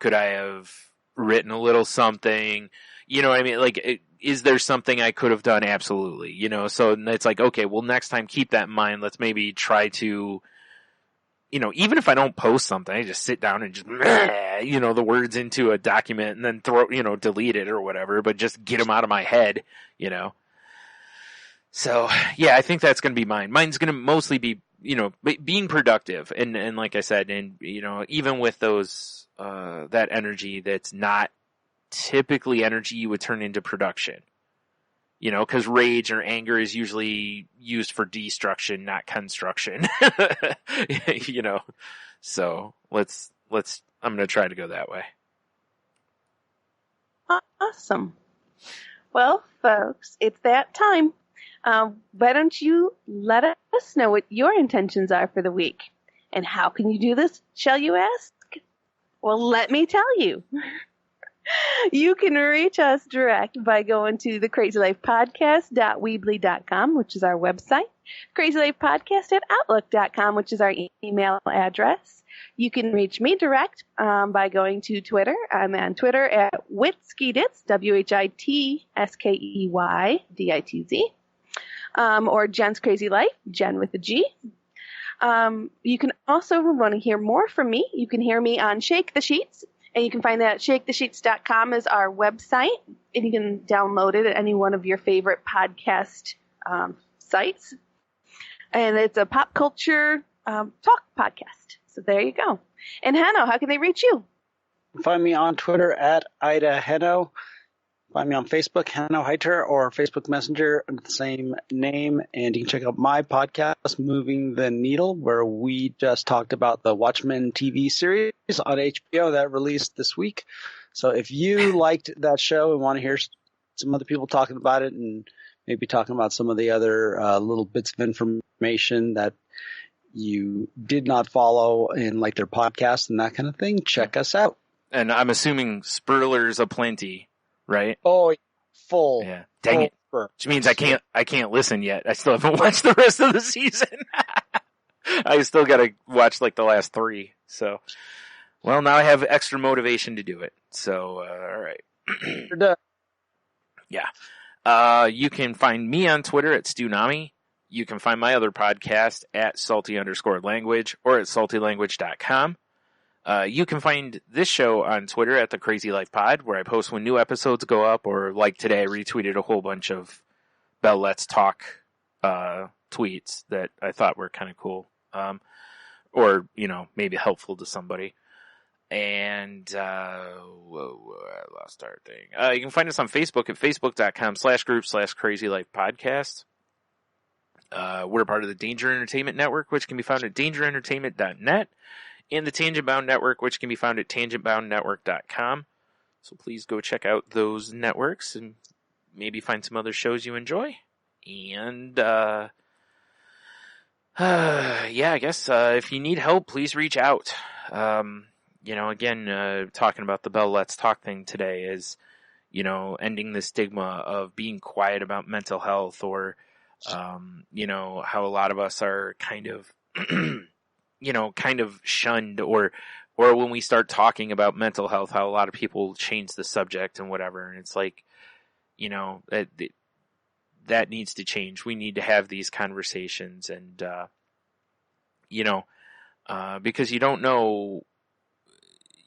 Could I have written a little something? You know what I mean? Like, is there something I could have done? Absolutely. So it's like, okay, well, next time keep that in mind. Let's maybe try to, even if I don't post something, I just sit down and just, the words into a document and then delete it or whatever, but just get them out of my head, So, yeah, I think that's going to be mine. Mine's going to mostly be, being productive. And like I said, and, even with those, that energy that's not typically energy you would turn into production, cause rage or anger is usually used for destruction, not construction, so I'm going to try to go that way. Awesome. Well, folks, it's that time. Why don't you let us know what your intentions are for the week? And how can you do this, shall you ask? Well, let me tell you. You can reach us direct by going to the crazylifepodcast.weebly.com, which is our website, crazylifepodcast@outlook.com, which is our email address. You can reach me direct by going to Twitter. I'm on Twitter at Witskyditz, WHITSKEYDITZ, or Jen's Crazy Life, Jen with a G. You can also want to hear more from me. You can hear me on Shake the Sheets, and you can find that at shakethesheets.com is our website, and you can download it at any one of your favorite podcast sites. And it's a pop culture talk podcast. So there you go. And Henno, how can they reach you? Find me on Twitter at Ida Henno. Find me on Facebook, Henno Heiter, or Facebook Messenger under the same name. And you can check out my podcast, Moving the Needle, where we just talked about the Watchmen TV series on HBO that released this week. So if you liked that show and want to hear some other people talking about it and maybe talking about some of the other little bits of information that you did not follow in like their podcast and that kind of thing, check us out. And I'm assuming Spurler's aplenty, right? Oh, full. Yeah. Dang it. Which means I can't listen yet. I still haven't watched the rest of the season. I still gotta watch like the last 3. So, well, now I have extra motivation to do it. So, alright. You're done. Yeah. You can find me on Twitter at Stunami. You can find my other podcast at salty_language or at saltylanguage.com. You can find this show on Twitter at The Crazy Life Pod, where I post when new episodes go up, or like today, I retweeted a whole bunch of Bell Let's Talk tweets that I thought were kind of cool, or, maybe helpful to somebody. And, I lost our thing. You can find us on Facebook at facebook.com/group/crazylifepodcast. We're part of the Danger Entertainment Network, which can be found at dangerentertainment.net, and the Tangent Bound Network, which can be found at tangentboundnetwork.com. So please go check out those networks and maybe find some other shows you enjoy. And, I guess, if you need help, please reach out. Again, talking about the Bell Let's Talk thing today is, ending the stigma of being quiet about mental health, or, how a lot of us are kind of, kind of shunned, or when we start talking about mental health, how a lot of people change the subject and whatever. And it's like, that needs to change. We need to have these conversations, and, because you don't know,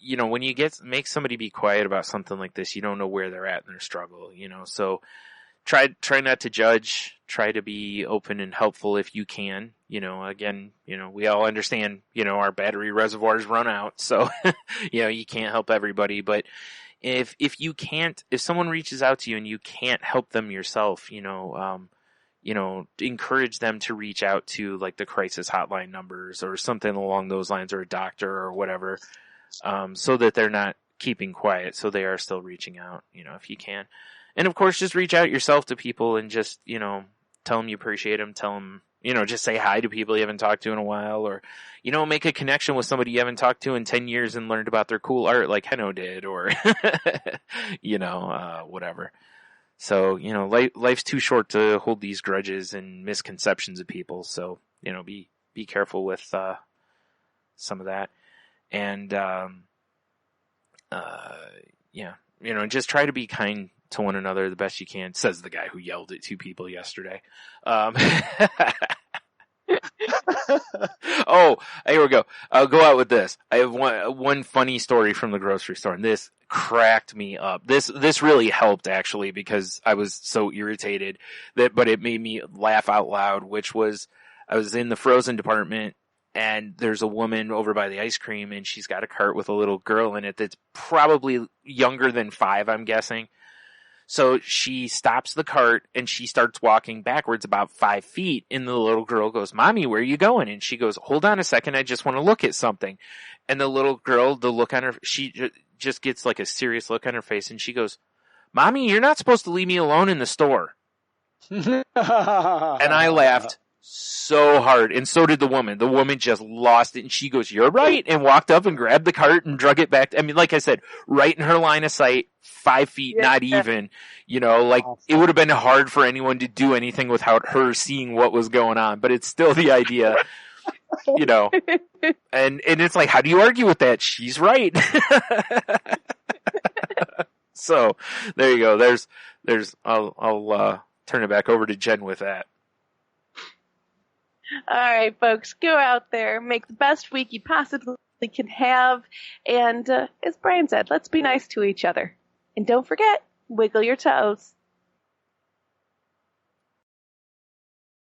when you make somebody be quiet about something like this, you don't know where they're at in their struggle, so try not to judge, try to be open and helpful if you can, again, we all understand, our battery reservoirs run out, so, you can't help everybody, but if you can't, if someone reaches out to you and you can't help them yourself, encourage them to reach out to like the crisis hotline numbers or something along those lines, or a doctor or whatever, so that they're not keeping quiet, so they are still reaching out, if you can. And of course, just reach out yourself to people and just, tell them you appreciate them, tell them, just say hi to people you haven't talked to in a while, or, make a connection with somebody you haven't talked to in 10 years and learned about their cool art like Henno did, or, whatever. So, life's too short to hold these grudges and misconceptions of people. So, be careful with, some of that. And, just try to be kind to one another the best you can, says the guy who yelled at 2 people yesterday. Oh, here we go. I'll go out with this. I have one funny story from the grocery store, and this cracked me up. This really helped, actually, because I was so irritated but it made me laugh out loud, which was, I was in the frozen department, and there's a woman over by the ice cream, and she's got a cart with a little girl in it that's probably younger than 5, I'm guessing. So she stops the cart and she starts walking backwards about 5 feet, and the little girl goes, "Mommy, where are you going?" And she goes, "Hold on a second, I just want to look at something." And the little girl, the look on her, she just gets like a serious look on her face, and she goes, "Mommy, you're not supposed to leave me alone in the store." And I laughed so hard, and so did the woman. The woman just lost it, and she goes, "You're right," and walked up and grabbed the cart and drug it back. I mean, like I said, right in her line of sight, 5 feet, not even, it would have been hard for anyone to do anything without her seeing what was going on, but it's still the idea, and it's like, how do you argue with that? She's right. So there you go. I'll turn it back over to Jen with that. All right, folks, go out there, make the best week you possibly can have, and as Brian said, let's be nice to each other. And don't forget, wiggle your toes.